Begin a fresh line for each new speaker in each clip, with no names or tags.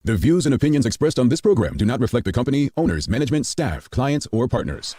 The views and opinions expressed on this program do not reflect the company, owners, management, staff, clients, or partners.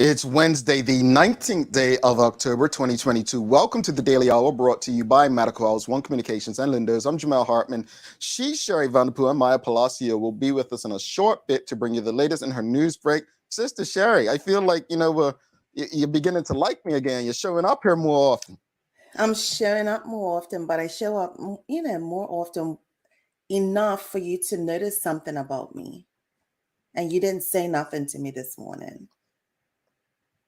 It's Wednesday, the 19th day of October, 2022. Welcome to the Daily Hour, brought to you by Medical House, One Communications, and Lindos. I'm Jamal Hartman. She's Sherry Vanderpool, and Maya Palacio will be with us in a short bit to bring you the latest in her news break. Sister Sherry, I feel like, you're beginning to like me again. You're showing up here more often.
I'm showing up more often, but I show up, more often enough for you to notice something about me. And you didn't say nothing to me this morning.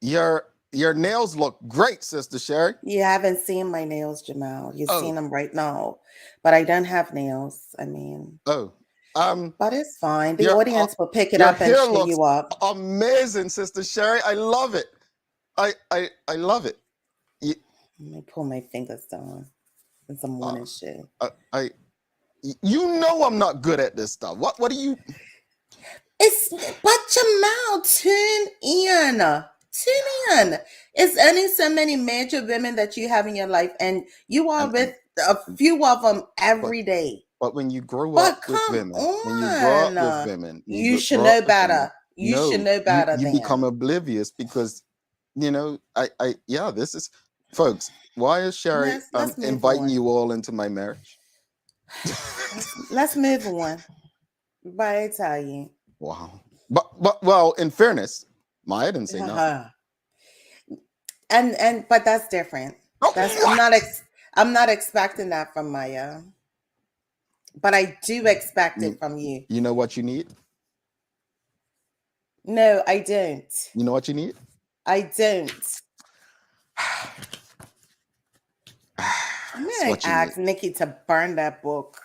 Your nails look great, Sister Sherry.
You haven't seen my nails, Jamal. You've seen them right now. But I don't have nails. But it's fine. The audience will pick it up and show you up.
Amazing, Sister Sherry. I love it. I love it.
Let me pull my fingers down. It's a morning shit.
I'm not good at this stuff. What do you?
But Jamal, tune in. It's only so many major women that you have in your life, and you are with a few of them every day.
But when you grow up with women,
you should know better. You should know better.
You become oblivious because, this is, folks. Why is Sherry inviting you all into my marriage?
Let's move on. Bye, I tell you.
Wow. But in fairness, Maya didn't say nothing.
But that's different. I'm not expecting that from Maya. But I do expect it from you.
You know what you need?
No, I don't.
You know what you need?
I don't. I'm going to ask Nikki to burn that book.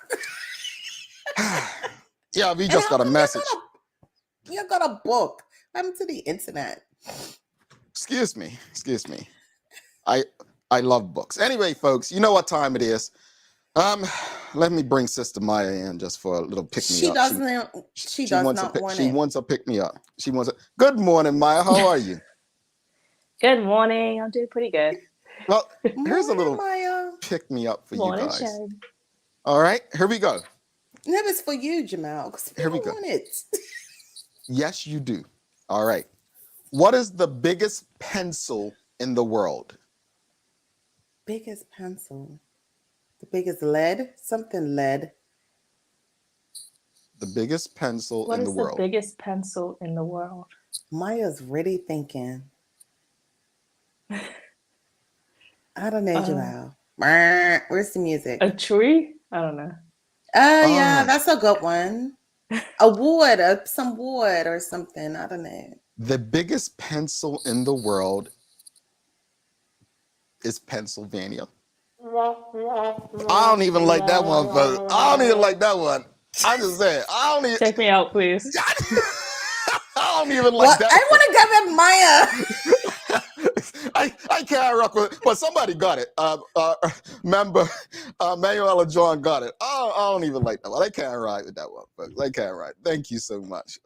Yeah, we just got a message.
You got a book. I'm to the internet.
Excuse me. I love books. Anyway, folks, you know what time it is. Let me bring Sister Maya in just for a little pick me up. She wants a pick me up. Good morning, Maya. How are you?
Good morning. I'm doing pretty good.
Well, here's a little pick me up for you guys.
Sherry.
All right, here we go.
That was for you, Jamal.
Here we go.
Want it.
Yes, you do. All right. What is the biggest pencil in the world?
Biggest pencil? The biggest lead? Something lead.
The biggest pencil in the world.
What is the biggest pencil in the world?
Maya's really thinking. I don't know, Jamal. Where's the music?
A tree? I don't know.
Oh, yeah, that's a good one. A wood, some wood or something. I don't know.
The biggest pencil in the world is Pennsylvania. I don't even like that one, folks. I don't even like that one. I'm just saying.
Take me out, please.
I don't even like that.
I want to give it Maya.
I can't rock with it, but somebody got it. Member Manuela John got it. I don't even like that one. I can't ride with that one, but I can't ride. Thank you so much.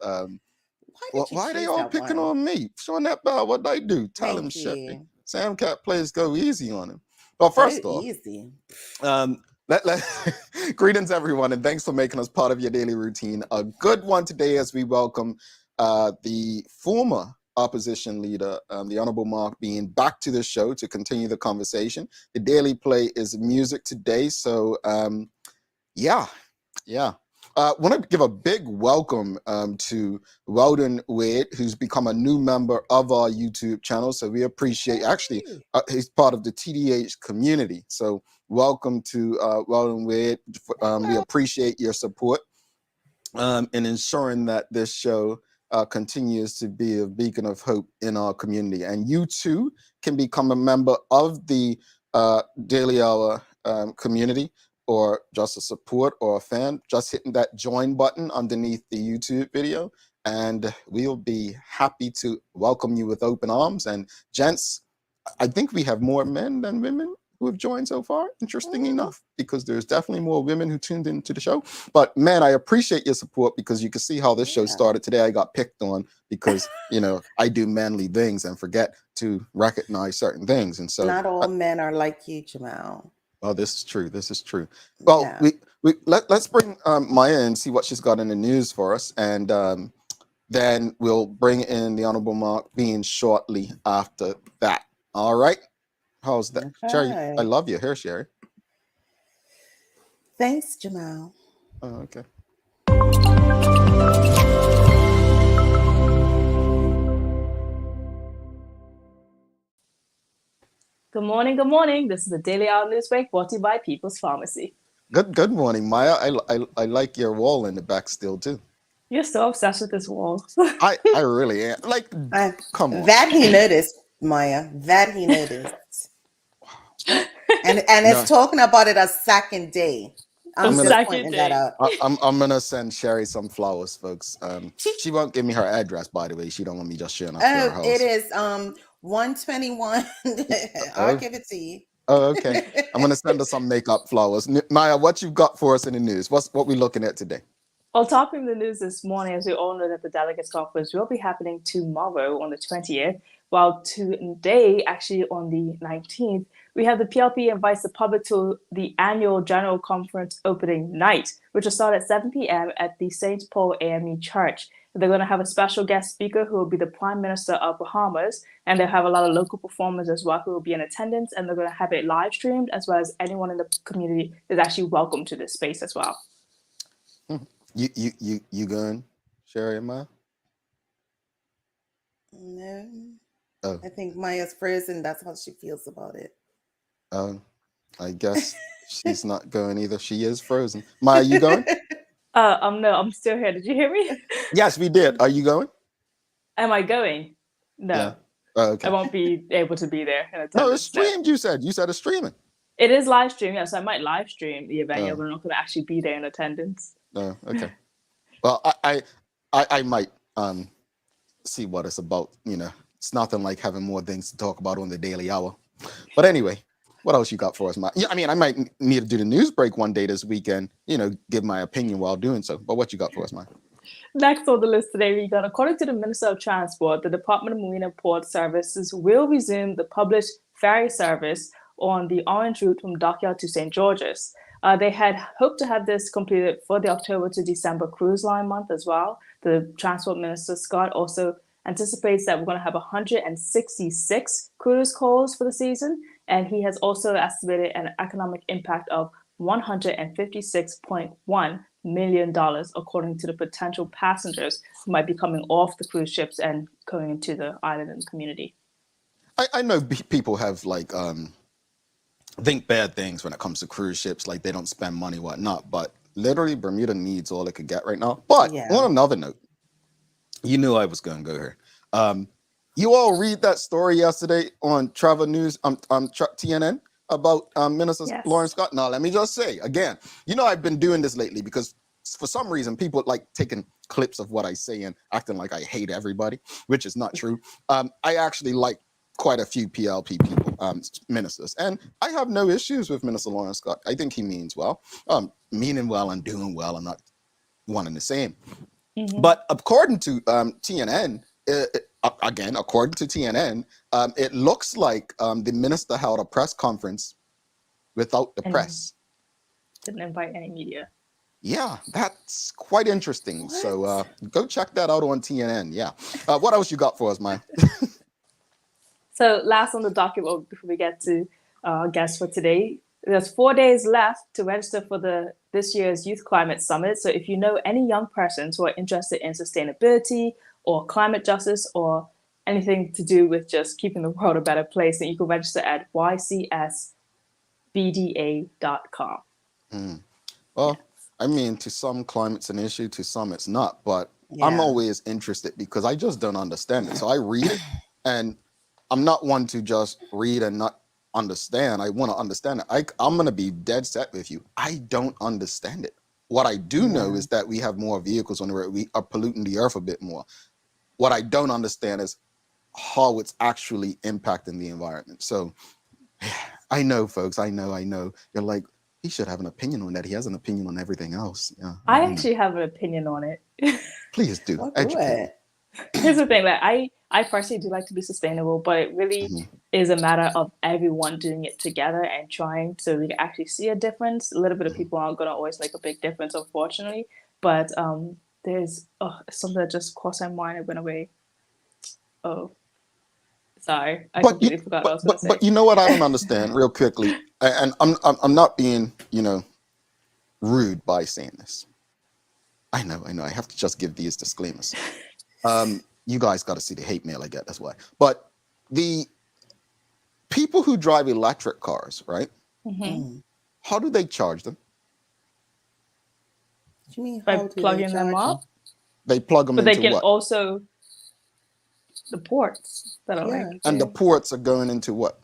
Why are they all picking on me? Showing that bell, what I do? Tell him, Sheffy. Sam Cat players go easy on him. Well, first off,
easy.
Greetings, everyone, and thanks for making us part of your daily routine. A good one today as we welcome the former opposition leader, the Honorable Marc Bean, back to the show to continue the conversation. The Daily Play is music today, so yeah. Want to give a big welcome to Weldon Wade, who's become a new member of our YouTube channel. So we appreciate, actually, he's part of the TDH community. So welcome to Weldon Wade. We appreciate your support in ensuring that this show continues to be a beacon of hope in our community. And you too can become a member of the Daily Hour community, or just a support or a fan, just hitting that join button underneath the YouTube video. And we'll be happy to welcome you with open arms. And gents, I think we have more men than women who have joined so far, interesting enough, because there's definitely more women who tuned into the show. But man, I appreciate your support, because you can see how this show started today. I got picked on because, I do manly things and forget to recognize certain things. And so
not all men are like you, Jamal.
Oh, this is true. This is true. Well, let's bring Maya in and see what she's got in the news for us. And then we'll bring in the Honorable Marc Bean shortly after that. All right. How's that? Okay. Sherry, I love your hair, Sherry.
Thanks, Jamal.
Oh, okay.
Good morning, good morning. This is the Daily Hour News Break, brought to you by People's Pharmacy.
Good morning, Maya. I like your wall in the back still too.
You're so obsessed with this wall.
I really am. Like, come on.
That he noticed, Maya. That he noticed. and it's talking about it a second day. I'm
gonna send Sherry some flowers, folks. She won't give me her address, by the way. She don't want me just sharing up her house.
It is 121. I'll give it to you.
Oh, okay. I'm gonna send her some makeup flowers. Maya, what you got for us in the news? What we looking at today?
Well, topping the news this morning, as we all know, that the Delegates Conference will be happening tomorrow on the 20th, while today, actually on the 19th, we have the PLP invites the public to the annual General Conference opening night, which will start at 7 p.m. at the St. Paul AME Church. They're going to have a special guest speaker who will be the Prime Minister of Bahamas, and they'll have a lot of local performers as well who will be in attendance, and they're going to have it live streamed, as well as anyone in the community is actually welcome to this space as well.
You going, Sherry and Maya?
No.
Oh.
I think Maya's frozen. That's how she feels about it.
I guess she's not going either. She is frozen. Maya, you going?
No, I'm still here. Did you hear me?
Yes, we did. Are you going?
Am I going? No.
Yeah. Oh, okay.
I won't be able to be there.
No, it's streamed. You said it's streaming.
It is live stream. Yes, I might live stream the event. Yeah, but I'm not going to actually be there in attendance.
Oh, okay. Well, I might see what it's about. It's nothing like having more things to talk about on the Daily Hour. But anyway, what else you got for us, Mike? Yeah, I mean, I might need to do the news break one day this weekend, give my opinion while doing so. But what you got for us, Mike?
Next on the list today, we got, according to the Minister of Transport, the Department of Marine and Port Services will resume the published ferry service on the Orange route from Dockyard to St. George's. They had hoped to have this completed for the October to December cruise line month as well. The Transport Minister, Scott, also anticipates that we're going to have 166 cruise calls for the season. And he has also estimated an economic impact of $156.1 million, according to the potential passengers who might be coming off the cruise ships and going into the island and community.
I know people have think bad things when it comes to cruise ships, like they don't spend money, whatnot. But literally, Bermuda needs all it could get right now. But on another note, you knew I was going to go here. You all read that story yesterday on Travel News, TNN, about Minister Lawrence Scott? Now, let me just say again, I've been doing this lately because for some reason people like taking clips of what I say and acting like I hate everybody, which is not true. I actually like quite a few PLP people, ministers, and I have no issues with Minister Lawrence Scott. I think he means well, meaning well and doing well. I'm not one and the same. Mm-hmm. But according to TNN, according to TNN, it looks like the minister held a press conference without the press.
Didn't invite any media.
Yeah, that's quite interesting. What? So go check that out on TNN. Yeah. What else you got for us, Maya?
So last on the document before we get to guests for today, there's 4 days left to register for the this year's Youth Climate Summit. So if you know any young persons who are interested in sustainability or climate justice or anything to do with just keeping the world a better place, then you can register at ycsbda.com.
Well, I mean, to some climate's an issue, to some it's not. But I'm
Yeah.
always interested because I just don't understand it. So I read it, and I'm not one to just read and not understand. I want to understand it. I'm going to be dead set with you. I don't understand it. What I do know is that we have more vehicles on the road. We are polluting the earth a bit more. What I don't understand is how it's actually impacting the environment. So I know, folks. I know. You're like, he should have an opinion on that. He has an opinion on everything else. Yeah.
I actually have an opinion on it.
Please do.
Well,
Educate me.
Here's the thing, that I personally do like to be sustainable, but it really is a matter of everyone doing it together and trying so we can actually see a difference. A little bit of people aren't going to always make a big difference, unfortunately. But there's something that just crossed my mind and went away. Oh, sorry, I completely forgot what I was going to say.
But you know what I don't understand, real quickly, and I'm not being rude by saying this. I know. I have to just give these disclaimers. You guys got to see the hate mail I get. That's why. But the people who drive electric cars, right? How do they charge them?
What do you mean?
By
How do they
plugging them
charge
up,
They plug them
but
into
they can
what?
also the ports that are
Yeah.
like.
And the ports are going into what?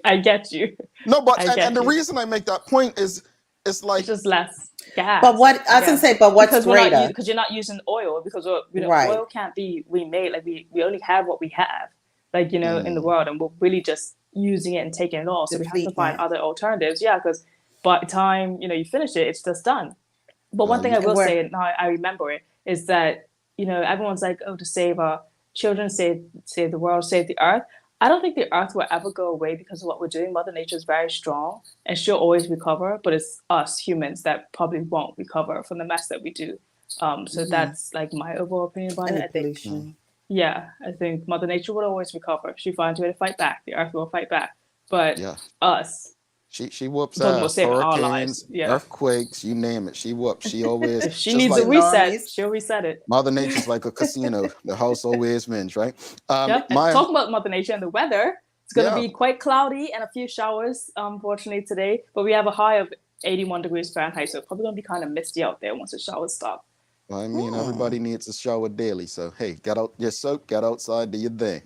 I get you.
No, but
I get
and the
you.
reason I make that point is it's like
It's just less gas.
But what I was gonna say, but what's greater?
Because you're not using oil, because
Right.
oil can't be remade. Like we only have what we have, like in the world, and we're really just using it and taking it all. So we have to
Depleting
find
it.
other alternatives. Yeah, because by the time you finish it, it's just done. But one thing I
you-
will
We're-
say, and now I remember it, is that everyone's like, oh, to save our children, save the world, save the earth. I don't think the earth will ever go away because of what we're doing. Mother Nature is very strong and she'll always recover, but it's us humans that probably won't recover from the mess that we do. So that's like my overall opinion about
And
it.
the
I think,
pollution.
I think Mother Nature will always recover. She finds a way to fight back. The earth will fight back. But
Yeah.
us,
She whoops
talking about
ass.
saving our
Hurricanes,
lives, yeah.
earthquakes, you name it. She whoops. She always.
if she
just
needs
like
a reset,
Tsunamis.
she'll reset it.
Mother Nature's like a casino. The house always wins, right?
Yep. And talking about Mother Nature and the weather, it's going to
Yeah.
be quite cloudy and a few showers, unfortunately, today. But we have a high of 81 degrees Fahrenheit, so it's probably going to be kind of misty out there once the showers stop.
I mean, everybody needs a shower daily. So hey, get out, get soaked, get outside, do your thing.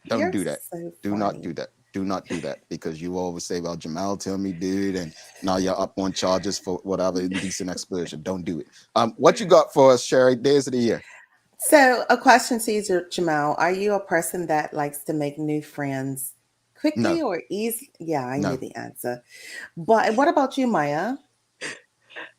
Don't
You're
do that.
so
Do not
funny.
do that. Do not do that, because you always say, well, Jamal tell me, dude, and now you're up on charges for whatever indecent exposure. Don't do it. What you got for us, Sherry? Days of the year.
So, a question to you, Jamal. Are you a person that likes to make new friends quickly
No.
or easy? Yeah, I
No.
knew the answer. But what about you, Maya?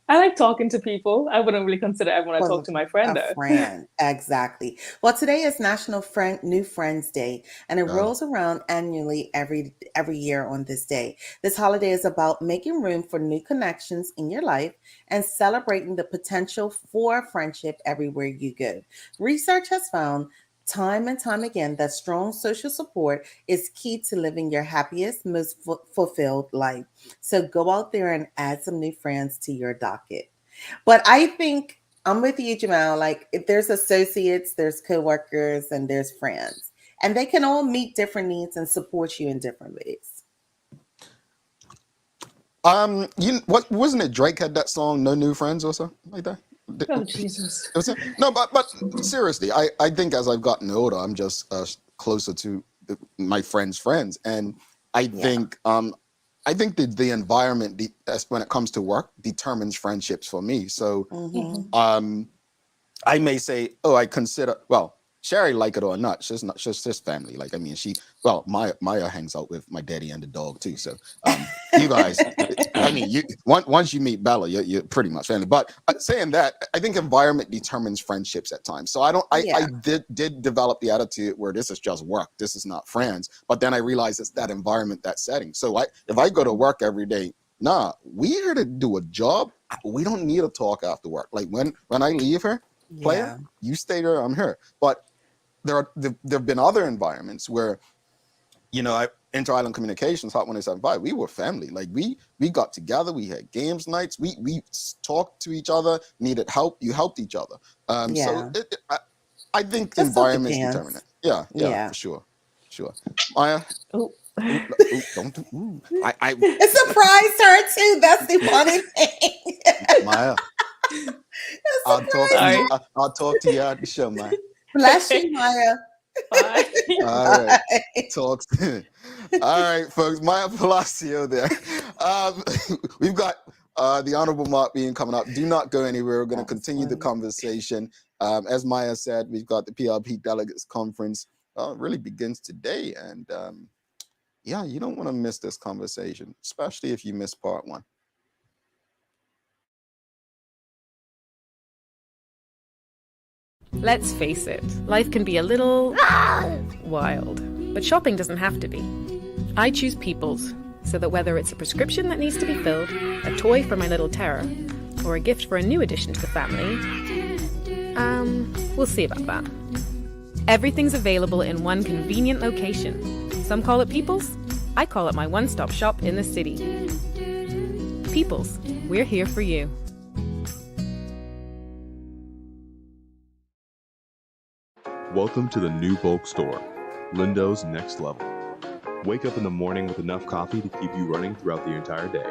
I like talking to people. I wouldn't really consider everyone I talk to my friend,
A
though.
friend, exactly. Well, today is National New Friends Day, and it rolls around annually every year on this day. This holiday is about making room for new connections in your life and celebrating the potential for friendship everywhere you go. Research has found time and time again that strong social support is key to living your happiest, most fulfilled life. So go out there and add some new friends to your docket. But I think I'm with you, Jamal. Like, if there's associates, there's coworkers, and there's friends, and they can all meet different needs and support you in different ways.
What wasn't it? Drake had that song, "No New Friends" or something like that.
Oh, Jesus.
No, but seriously, I think as I've gotten older, I'm just closer to my friends' friends, and I think the environment when it comes to work determines friendships for me. So I may say, oh, I consider, well, Sherry, like it or not, she's just family. Like, I mean, Maya hangs out with my daddy and the dog too. So you guys, I mean, once you meet Bella, you're pretty much family. But saying that, I think environment determines friendships at times. So I did develop the attitude where this is just work. This is not friends. But then I realized it's that environment, that setting. So if I go to work every day, nah, we're here to do a job. We don't need to talk after work. Like when I leave here, player, you stay there, I'm here. But there have been other environments where, Inter-Island Communications Hot 175, we were family. Like we got together, we had games nights, we talked to each other, needed help, you helped each other. So I think
Just took a
environments
chance.
determine it. Yeah,
Yeah.
for sure. Maya,
Oh.
don't do. I
It surprised her too. That's the funny thing.
Maya,
It
I'll talk to
surprised
you.
her.
I'll talk to you at the show, Maya.
Bless you, Maya.
Bye.
All right.
Bye.
Talk. All right, folks. Maya Palacio there. We've got the Honorable Marc Bean coming up. Do not go anywhere. We're going to continue the conversation. As Maya said, we've got the PLP Delegates Conference. Really begins today. And yeah, you don't want to miss this conversation, especially if you missed part one.
Let's face it, life can be a little wild, but shopping doesn't have to be. I choose People's, so that whether it's a prescription that needs to be filled, a toy for my little terror, or a gift for a new addition to the family, we'll see about that. Everything's available in one convenient location. Some call it People's, I call it my one-stop shop in the city. People's, we're here for you.
Welcome to the new bulk store, Lindo's Next Level. Wake up in the morning with enough coffee to keep you running throughout the entire day.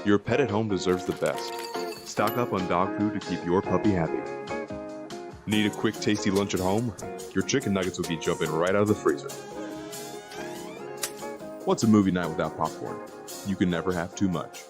Your pet at home deserves the best. Stock up on dog food to keep your puppy happy. Need a quick, tasty lunch at home? Your chicken nuggets will be jumping right out of the freezer. What's a movie night without popcorn? You can never have too much.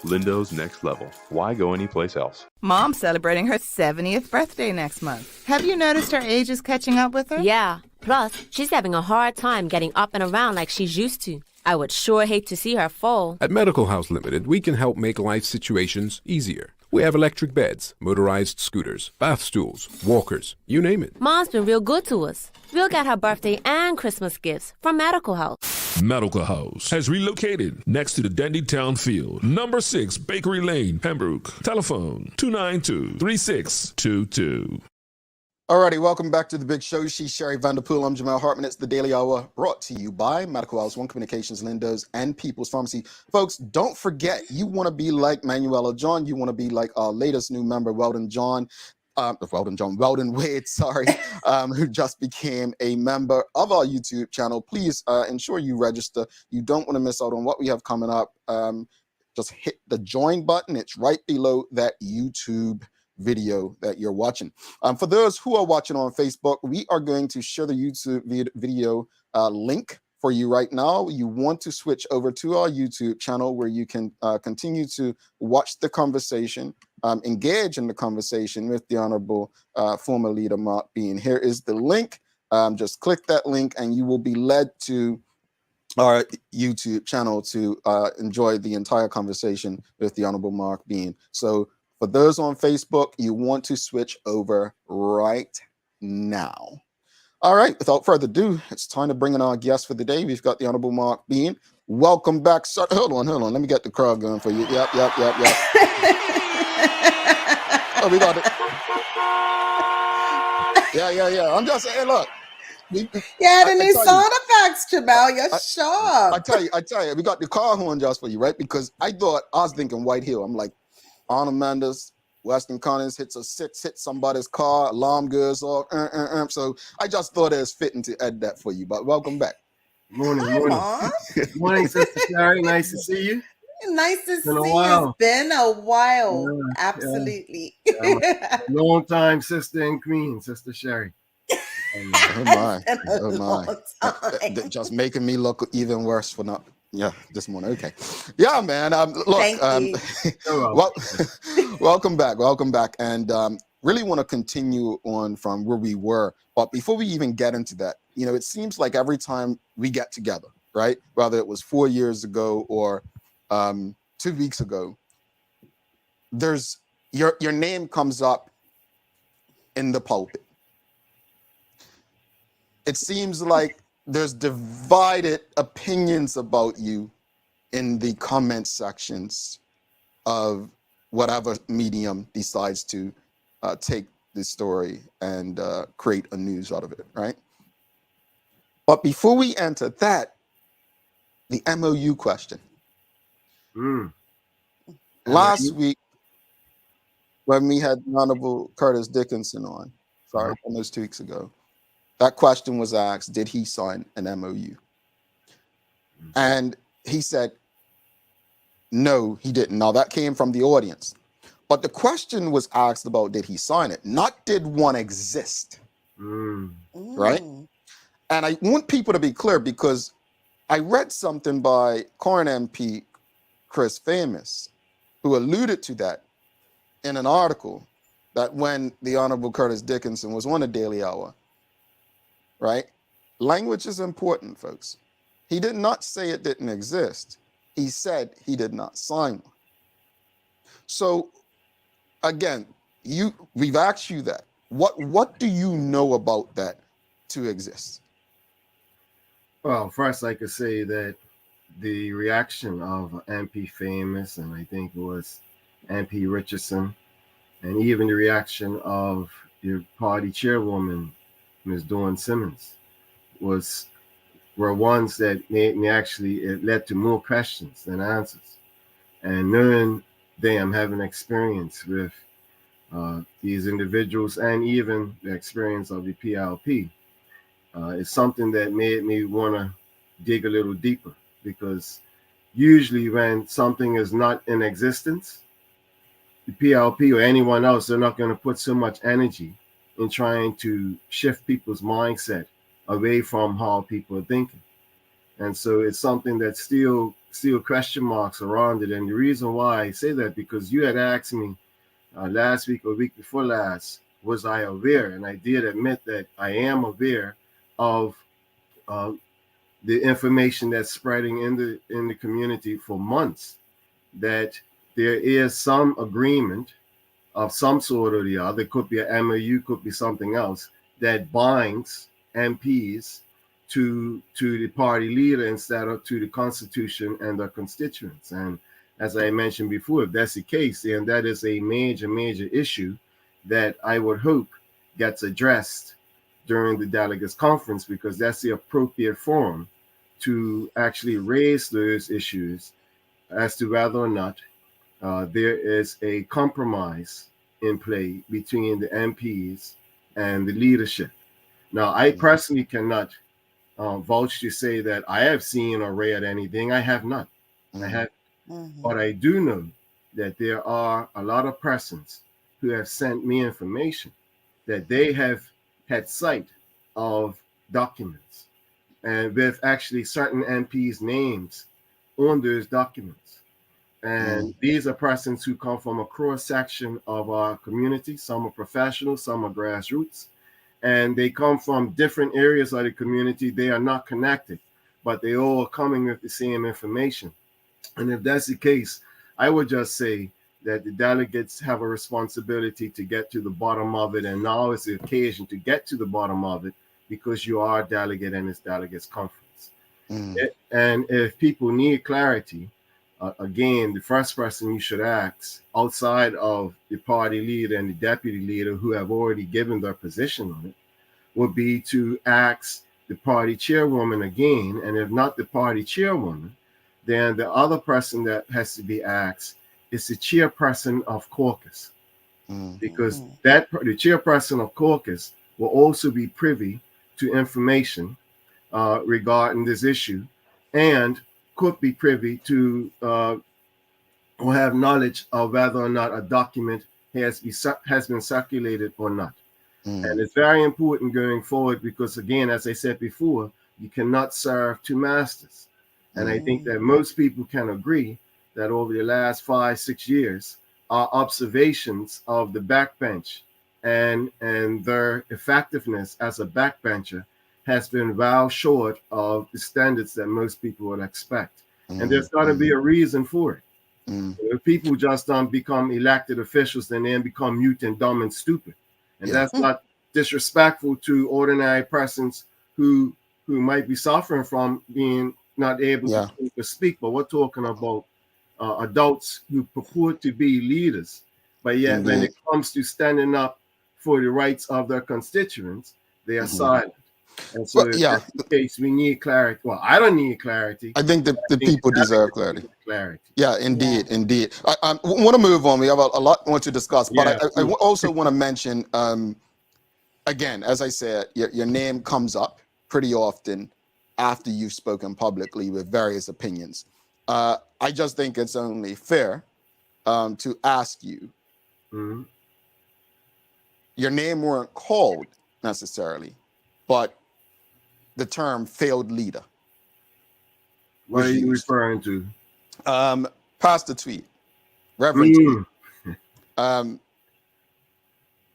Lindo's Next Level. Why go anyplace else?
Mom's celebrating her 70th birthday next month. Have you noticed her age is catching up with her?
Yeah. Plus, she's having a hard time getting up and around like she's used to. I would sure hate to see her fall.
At Medical House Limited, we can help make life situations easier. We have electric beds, motorized scooters, bath stools, walkers, you name it.
Mom's been real good to us. We'll get her birthday and Christmas gifts from Medical House.
Medical House has relocated next to the Dandy Town Field. Number 6 Bakery Lane, Pembroke. Telephone 292-3622.
Alrighty, welcome back to the big show. She's Sherry Vanderpool. I'm Jamal Hartman. It's the Daily Hour brought to you by Medical House, One Communications, Lindo's, and People's Pharmacy. Folks, don't forget, you want to be like Manuela John. You want to be like our latest new member, Weldon Wade, who just became a member of our YouTube channel. Please ensure you register. You don't want to miss out on what we have coming up. Just hit the join button. It's right below that YouTube video that you're watching. For those who are watching on Facebook, we are going to share the YouTube video link for you right now. You want to switch over to our YouTube channel where you can continue to watch the conversation, engage in the conversation with the Honorable former leader Marc Bean. Here is the link. Just click that link and you will be led to our YouTube channel to enjoy the entire conversation with the Honorable Marc Bean. So for those on Facebook, you want to switch over right now. All right, without further ado, it's time to bring in our guest for the day. We've got the Honorable Marc Bean. Welcome back, sir. Hold on. Let me get the crowd going for you. Yep. Oh, we got it. Yeah. I'm just saying, look.
Yeah, the new sound effects, Jamal. You're sharp.
I tell you, we got the car horn just for you, right? Because I was thinking White Hill. I'm like, Arnold Mendes, Weston Connors hits somebody's car, alarm goes off. So I just thought it was fitting to add that for you. But welcome back.
Morning. Morning, Sister Sherry. Nice to see you.
Nice to see you. It's been a while. Yeah, absolutely.
Yeah. Long time sister and queen, Sister Sherry.
Oh my. Just making me look even worse for not. Yeah, this morning. Okay. Yeah, man. Look, welcome back. And really want to continue on from where we were. But before we even get into that, it seems like every time we get together, right? Whether it was 4 years ago or 2 weeks ago, there's your name comes up in the pulpit. It seems like there's divided opinions about you in the comment sections of whatever medium decides to take this story and create a news out of it, right? But before we enter that, the MOU question. Last week, when we had the Honorable Curtis Dickinson on, almost 2 weeks ago, that question was asked, did he sign an MOU? And he said, no, he didn't. Now, that came from the audience. But the question was asked about, did he sign it? Not did one exist, right? And I want people to be clear, because I read something by current MP Chris Famous, who alluded to that in an article, that when the Honorable Curtis Dickinson was on the Daily Hour, right? Language is important, folks. He did not say it didn't exist. He said he did not sign one. So again, we've asked you that. What do you know about that to exist?
Well, first I could say that the reaction of MP Famous, and I think it was MP Richardson, and even the reaction of your party chairwoman, Ms. Dawn Simmons, were ones that made me actually, it led to more questions than answers. And knowing them, having experience with these individuals and even the experience of the PLP, is something that made me want to dig a little deeper, because usually when something is not in existence, the PLP or anyone else, they're not going to put so much energy in trying to shift people's mindset away from how people are thinking. And so it's something that still question marks around it. And the reason why I say that, because you had asked me last week or week before last, was I aware? And I did admit that I am aware of the information that's spreading in the community for months, that there is some agreement of some sort or the other. It could be an MOU, could be something else, that binds MPs to the party leader instead of to the Constitution and their constituents. And as I mentioned before, if that's the case, then that is a major issue that I would hope gets addressed during the delegates conference, because that's the appropriate forum to actually raise those issues as to whether or not there is a compromise in play between the MPs and the leadership. Now, I personally cannot vouch to say that I have seen or read anything. I have not. I have, but I do know that there are a lot of persons who have sent me information that they have had sight of documents, and with actually certain MPs' names on those documents. And these are persons who come from a cross section of our community. Some are professionals, some are grassroots, and they come from different areas of the community. They are not connected, but they all are coming with the same information. And if that's the case, I would just say that the delegates have a responsibility to get to the bottom of it. And now is the occasion to get to the bottom of it, because you are a delegate and it's delegates conference. And if people need clarity, again, the first person you should ask, outside of the party leader and the deputy leader who have already given their position on it, would be to ask the party chairwoman again. And if not the party chairwoman, then the other person that has to be asked is the chairperson of caucus, because the chairperson of caucus will also be privy to information regarding this issue, and could be privy to or have knowledge of whether or not a document has been circulated or not. And it's very important going forward, because again, as I said before, you cannot serve two masters. And I think that most people can agree that over the last 5-6 years, our observations of the backbench and their effectiveness as a backbencher has been well short of the standards that most people would expect. And there's got to be a reason for it. If people just don't become elected officials, then they become mute and dumb and stupid. And that's not disrespectful to ordinary persons who might be suffering from being not able to speak. But we're talking about adults who purport to be leaders, but yet when it comes to standing up for the rights of their constituents, they are
Mhm.
silent. And so
Well,
if
yeah,
that's the case, we need clarity. Well, I don't need clarity.
I think the
I think
people
the
deserve
delegates
clarity.
need clarity.
Yeah, indeed, indeed. I want to move on. We have a lot more to discuss, but
Yeah.
I also want to mention, again, as I said, your name comes up pretty often after you've spoken publicly with various opinions. I just think it's only fair to ask you.
Mhm.
Your name weren't called necessarily, but the term "failed leader"
What are
was
you
used.
referring to?
Pastor Tweed, Reverend Tweed.
Mm.
Um,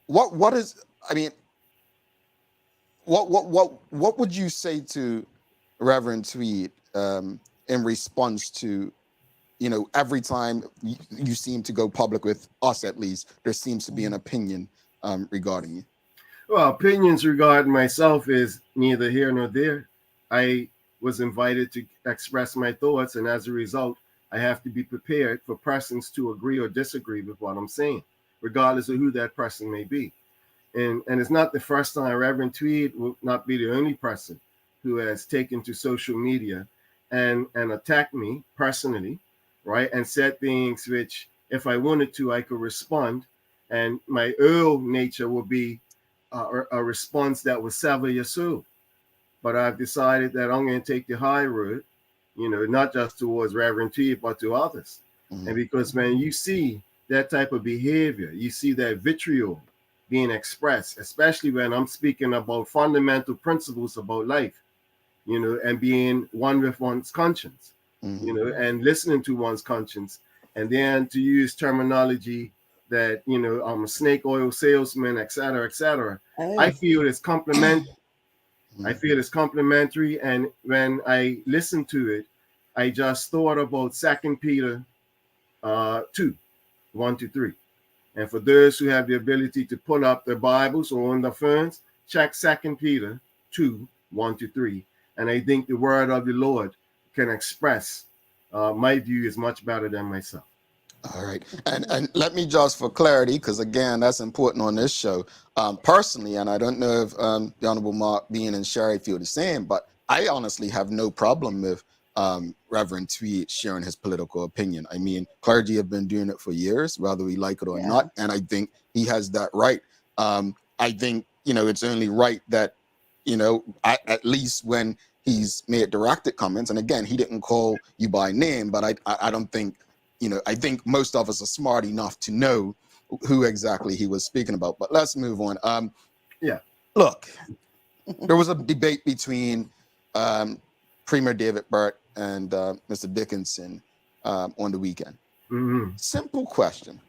what is? I mean, what would you say to Reverend Tweed in response to, every time you seem to go public with us, at least there seems to be an opinion regarding you.
Well, opinions regarding myself is neither here nor there. I was invited to express my thoughts, and as a result, I have to be prepared for persons to agree or disagree with what I'm saying, regardless of who that person may be. And it's not the first time. Reverend Tweed will not be the only person who has taken to social media and attacked me personally, right? And said things which, if I wanted to, I could respond. And my Earl nature will be a response that will sever your soul. But I've decided that I'm going to take the high road, not just towards Reverend Tweed, but to others.
Mhm.
And because when you see that type of behavior, you see that vitriol being expressed, especially when I'm speaking about fundamental principles about life, and being one with one's conscience, and listening to one's conscience, and then to use terminology that, I'm a snake oil salesman, et cetera, et cetera. I feel it's complementary. I feel it's complementary. And when I listened to it, I just thought about 2 Peter 2, 1-3. And for those who have the ability to pull up their Bibles or on their phones, check 2 Peter 2, 1-3. And I think the word of the Lord can express my view is much better than myself.
All right. And let me just, for clarity, because again, that's important on this show. Personally, and I don't know if the Honorable Marc Bean and Sherry feel the same, but I honestly have no problem with Reverend Tweed sharing his political opinion. I mean, clergy have been doing it for years, whether we like it or not. And I think he has that right. I think, it's only right that, at least when he's made directed comments, and again, he didn't call you by name, but I don't think, I think most of us are smart enough to know who exactly he was speaking about. But let's move on. Look, there was a debate between Premier David Burt and Mr. Dickinson on the weekend.
Mm-hmm.
Simple question.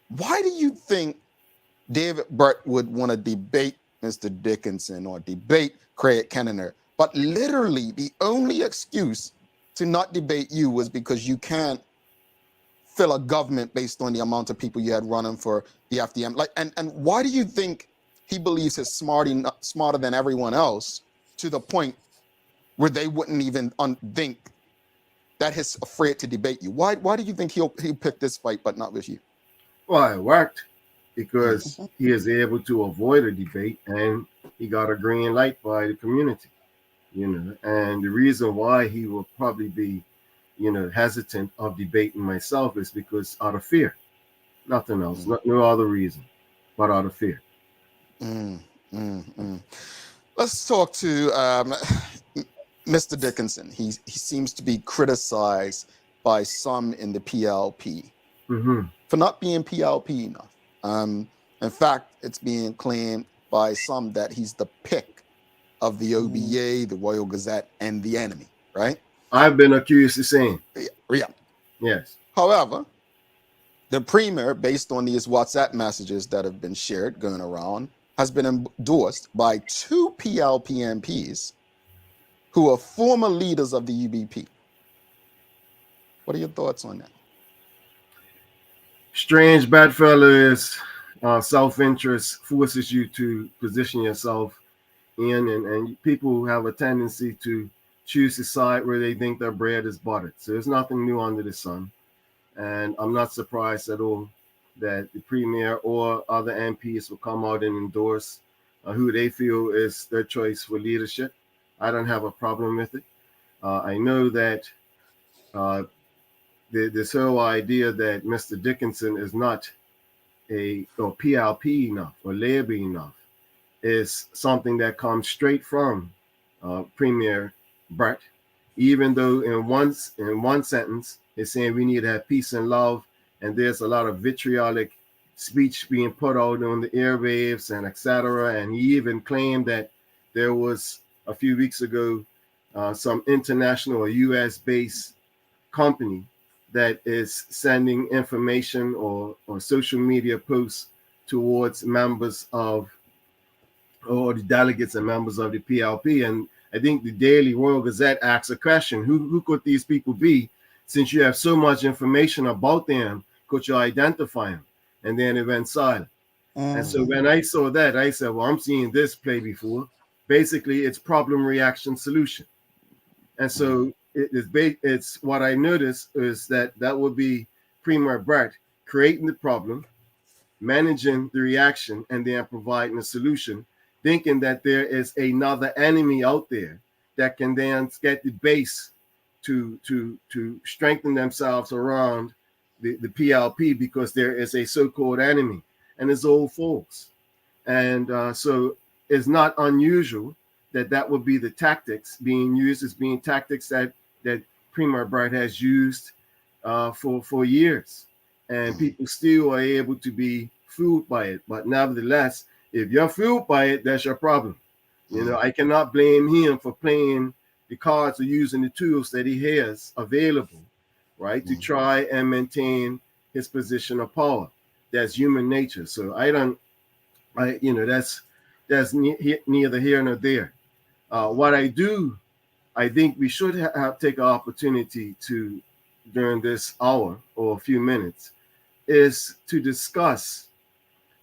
Why do you think David Burt would want to debate Mr. Dickinson or debate Craig Kennener? But literally, the only excuse to not debate you was because you can't fill a government based on the amount of people you had running for the FDM. And why do you think he believes he's smarter than everyone else to the point where they wouldn't even think that he's afraid to debate you? Why do you think he'll pick this fight but not with you?
Well, it worked because he is able to avoid a debate and he got a green light by the community, and the reason why he will probably be hesitant of debating myself is because out of fear, nothing else, no other reason, but out of fear.
Let's talk to Mr. Dickinson. He seems to be criticized by some in the PLP for not being PLP enough. In fact, it's being claimed by some that he's the pick of the OBA, the Royal Gazette, and the enemy, right?
I've been accused the same.
Yeah.
Yes.
However, the premier, based on these WhatsApp messages that have been shared going around, has been endorsed by 2 PLP MPs who are former leaders of the UBP. What are your thoughts on that?
Strange bedfellow is self-interest forces you to position yourself in, and people have a tendency to choose the side where they think their bread is buttered. So there's nothing new under the sun. And I'm not surprised at all that the premier or other MPs will come out and endorse who they feel is their choice for leadership. I don't have a problem with it. I know that this whole idea that Mr. Dickinson is not or PLP enough or Labour enough is something that comes straight from Premier Brett, even though in one sentence he's saying we need to have peace and love, and there's a lot of vitriolic speech being put out on the airwaves and etc. And he even claimed that there was a few weeks ago some international or US based company that is sending information or social media posts towards members of or the delegates and members of the PLP. And I think the Daily Royal Gazette asks a question: who could these people be? Since you have so much information about them, could you identify them? And then it went silent. And so when I saw that, I said, well, I'm seeing this play before. Basically, it's problem, reaction, solution. And so it's what I noticed is that would be Premier Brett creating the problem, managing the reaction, and then providing a solution, thinking that there is another enemy out there that can then get the base to strengthen themselves around the PLP, because there is a so-called enemy, and it's old folks. And so it's not unusual that would be the tactics being used, as being tactics that Premier Brett has used for years, and people still are able to be fooled by it. But nevertheless, if you're fooled by it, that's your problem. You know, I cannot blame him for playing the cards or using the tools that he has available, right, to try and maintain his position of power. That's human nature. So that's neither here nor there. What I think we should take an opportunity to, during this hour or a few minutes, is to discuss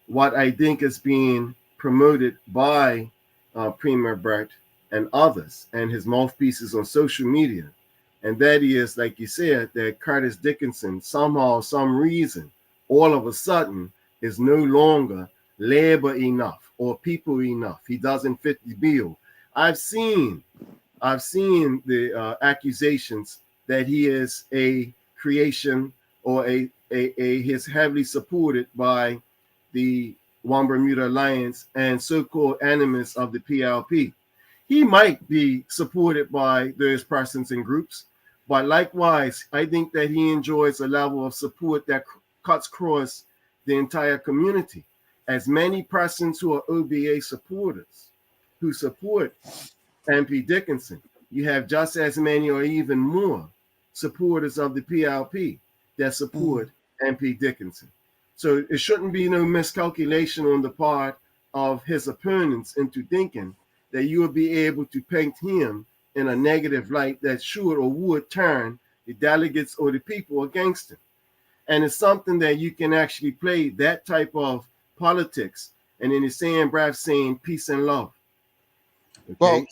what I think is being promoted by Premier Brett and others and his mouthpieces on social media. And that is, like you said, that Curtis Dickinson, somehow, some reason, all of a sudden is no longer labor enough or people enough. He doesn't fit the bill. I've seen the accusations that he is a creation or he's heavily supported by the One Bermuda Alliance and so-called enemies of the PLP. He might be supported by those persons and groups, but likewise, I think that he enjoys a level of support that cuts across the entire community. As many persons who are OBA supporters who support MP Dickinson, you have just as many or even more supporters of the PLP that support MP Dickinson. So it shouldn't be no miscalculation on the part of his opponents into thinking that you will be able to paint him in a negative light that should or would turn the delegates or the people against him. And it's something that you can actually play that type of politics and in the same breath saying peace and love. Okay?
Well,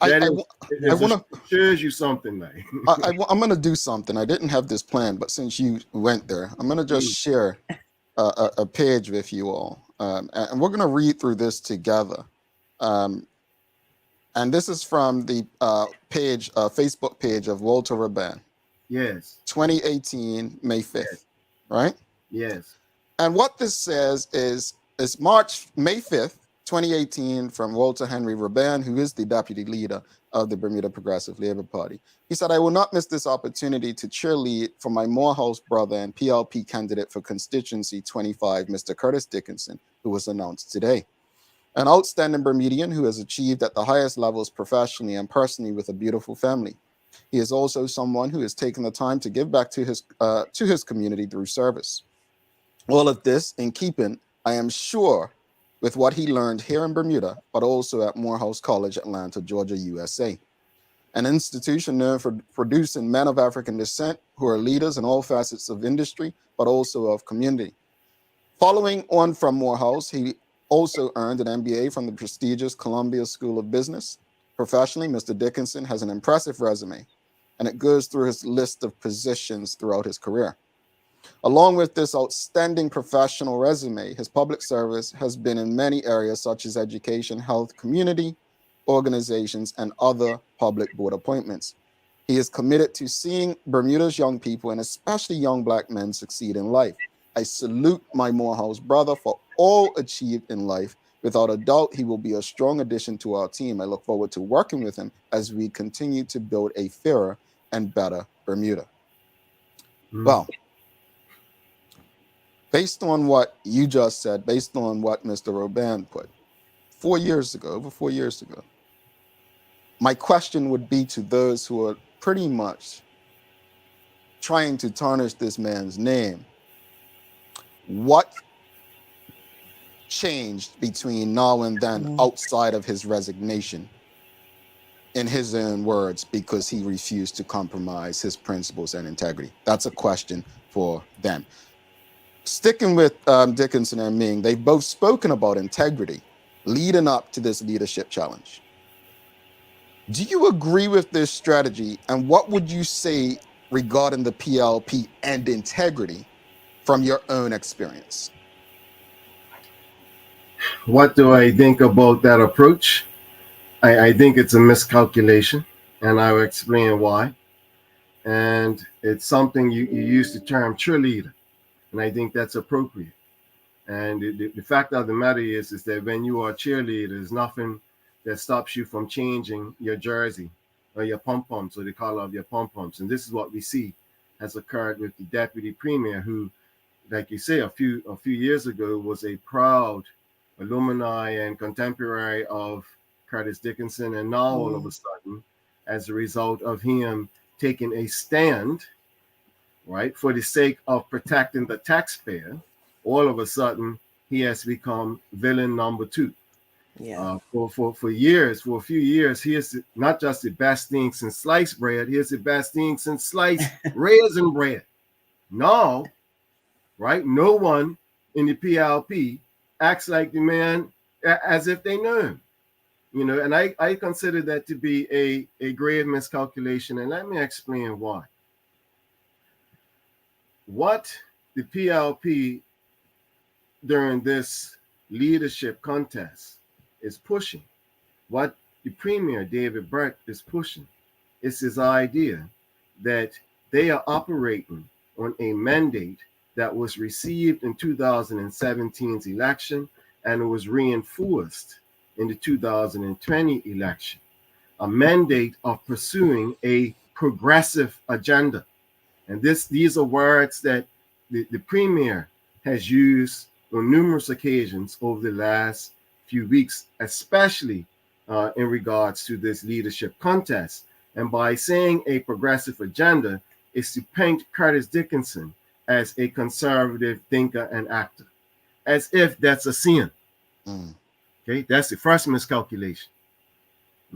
I want to
shows you something, like
I'm going to do something. I didn't have this plan, but since you went there, I'm going to just share a page with you all, and we're going to read through this together. And this is from the Facebook page of Walter Raban.
Yes.
2018, May 5th, yes. Right?
Yes.
And what this says is it's May 5th, 2018, from Walter Henry Raban, who is the deputy leader of the Bermuda Progressive Labour Party. He said, "I will not miss this opportunity to cheerlead for my Morehouse brother and PLP candidate for constituency 25, Mr. Curtis Dickinson, who was announced today. An outstanding Bermudian who has achieved at the highest levels professionally and personally with a beautiful family. He is also someone who has taken the time to give back to his community through service. All of this in keeping, I am sure, with what he learned here in Bermuda, but also at Morehouse College, Atlanta, Georgia, USA, an institution known for producing men of African descent who are leaders in all facets of industry, but also of community. Following on from Morehouse, he also earned an MBA from the prestigious Columbia School of Business. Professionally, Mr. Dickinson has an impressive resume, and it goes through his list of positions throughout his career. Along with this outstanding professional resume, his public service has been in many areas such as education, health, community organizations, and other public board appointments. He is committed to seeing Bermuda's young people, and especially young Black men, succeed in life. I salute my Morehouse brother for all achieved in life. Without a doubt, he will be a strong addition to our team. I look forward to working with him as we continue to build a fairer and better Bermuda. Well, based on what you just said, based on what Mr. Robin put, 4 years ago, over 4 years ago, my question would be to those who are pretty much trying to tarnish this man's name. What changed between now and then outside of his resignation, in his own words, because he refused to compromise his principles and integrity? That's a question for them. Sticking with Dickinson and Ming, they've both spoken about integrity leading up to this leadership challenge. Do you agree with this strategy? And what would you say regarding the PLP and integrity from your own experience?
What do I think about that approach? I think it's a miscalculation, and I will explain why. And it's something you use the term cheerleader, and I think that's appropriate. And the fact of the matter is that when you are a cheerleader, there's nothing that stops you from changing your jersey or your pom-poms or the color of your pom-poms. And this is what we see has occurred with the deputy premier, who, like you say, a few years ago was a proud alumni and contemporary of Curtis Dickinson. And now all of a sudden, as a result of him taking a stand, right, for the sake of protecting the taxpayer, all of a sudden he has become villain number 2.
Yeah.
For years, for a few years, he is not just the best thing since sliced bread, he is the best thing since sliced raisin bread. Now, right, no one in the PLP acts like the man as if they know him. You know, and I consider that to be a grave miscalculation. And let me explain why. What the PLP during this leadership contest is pushing, what the Premier David Brett is pushing, is his idea that they are operating on a mandate that was received in 2017's election, and it was reinforced in the 2020 election, a mandate of pursuing a progressive agenda. And these are words that the Premier has used on numerous occasions over the last few weeks, especially in regards to this leadership contest. And by saying a progressive agenda is to paint Curtis Dickinson as a conservative thinker and actor, as if that's a sin. Okay, that's the first miscalculation.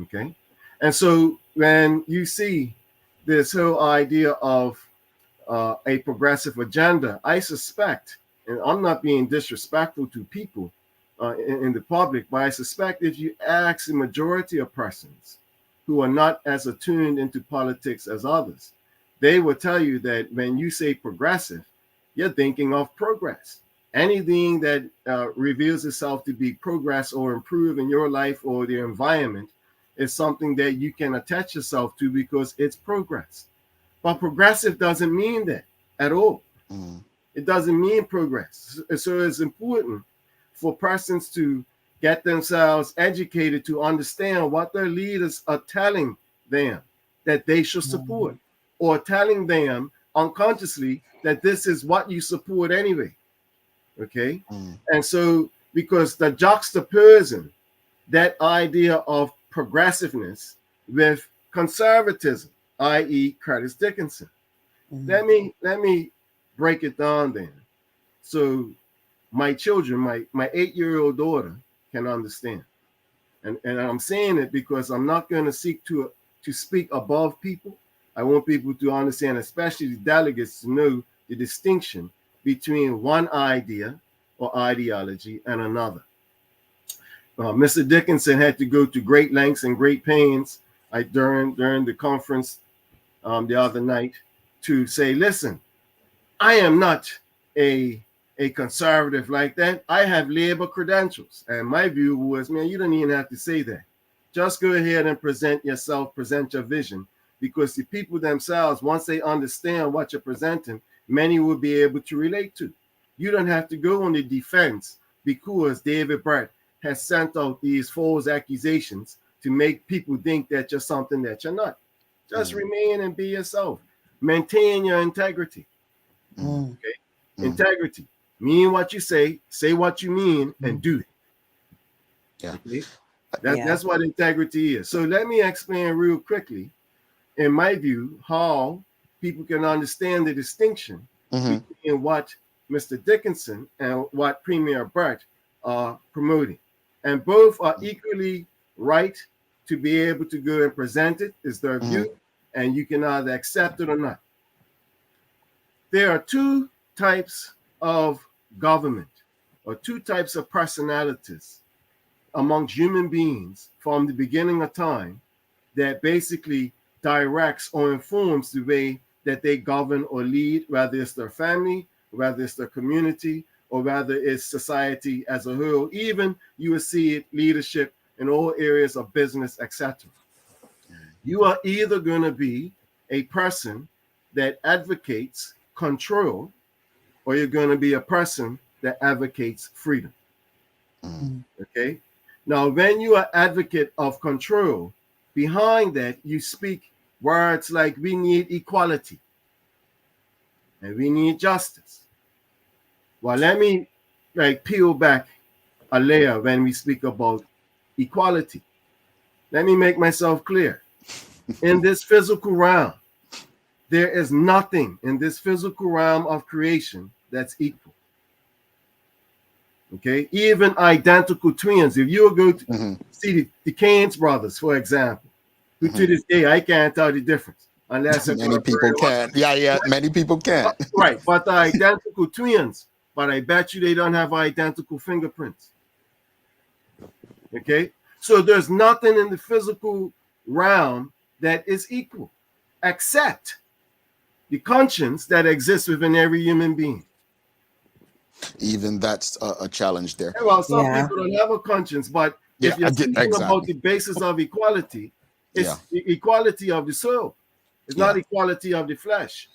Okay, and so when you see this whole idea of a progressive agenda, I suspect, and I'm not being disrespectful to people in the public, but I suspect if you ask the majority of persons who are not as attuned into politics as others, they will tell you that when you say progressive, you're thinking of progress. Anything that reveals itself to be progress or improve in your life or the environment is something that you can attach yourself to because it's progress. But progressive doesn't mean that at all. It doesn't mean progress. So it's important for persons to get themselves educated to understand what their leaders are telling them that they should support, or telling them unconsciously that this is what you support anyway. Okay. And so, because the juxtaposing that idea of progressiveness with conservatism, i.e. Curtis Dickinson. Let me break it down then. So my children, my 8-year-old daughter can understand. And I'm saying it because I'm not going to seek to speak above people. I want people to understand, especially the delegates, to know the distinction between one idea or ideology and another. Mr. Dickinson had to go to great lengths and great pains during the conference the other night to say, listen, I am not a conservative like that. I have labor credentials. And my view was, man, you don't even have to say that. Just go ahead and present yourself, present your vision, because the people themselves, once they understand what you're presenting, many will be able to relate to. You don't have to go on the defense because David Brett has sent out these false accusations to make people think that you're something that you're not. Just remain and be yourself. Maintain your integrity. Okay? Integrity. Mean what you say what you mean, and do it.
Yeah.
Okay? That's what integrity is. So let me explain real quickly, in my view, how people can understand the distinction between what Mr. Dickinson and what Premier Brett are promoting. And both are equally right to be able to go and present it. Is their view, and you can either accept it or not. There are two types of government, or two types of personalities amongst human beings from the beginning of time that basically directs or informs the way that they govern or lead, whether it's their family, whether it's their community, or whether it's society as a whole. Even you will see it leadership in all areas of business, etc. You are either going to be a person that advocates control, or you're going to be a person that advocates freedom. Okay. Now, when you are advocate of control, behind that you speak words like we need equality and we need justice. Well, let me peel back a layer when we speak about equality. Let me make myself clear. In this physical realm, there is nothing in this physical realm of creation that's equal. Okay, even identical twins. If you go to see the Canes brothers, for example, who to this day I can't tell the difference unless
many people can't. Yeah, many people can't.
Right, but they're identical twins. But I bet you they don't have identical fingerprints. Okay, so there's nothing in the physical realm that is equal, except the conscience that exists within every human being.
Even that's a challenge there.
Well, some people don't have a conscience, but if you're speaking about the basis of equality, it's the equality of the soul. It's not equality of the flesh.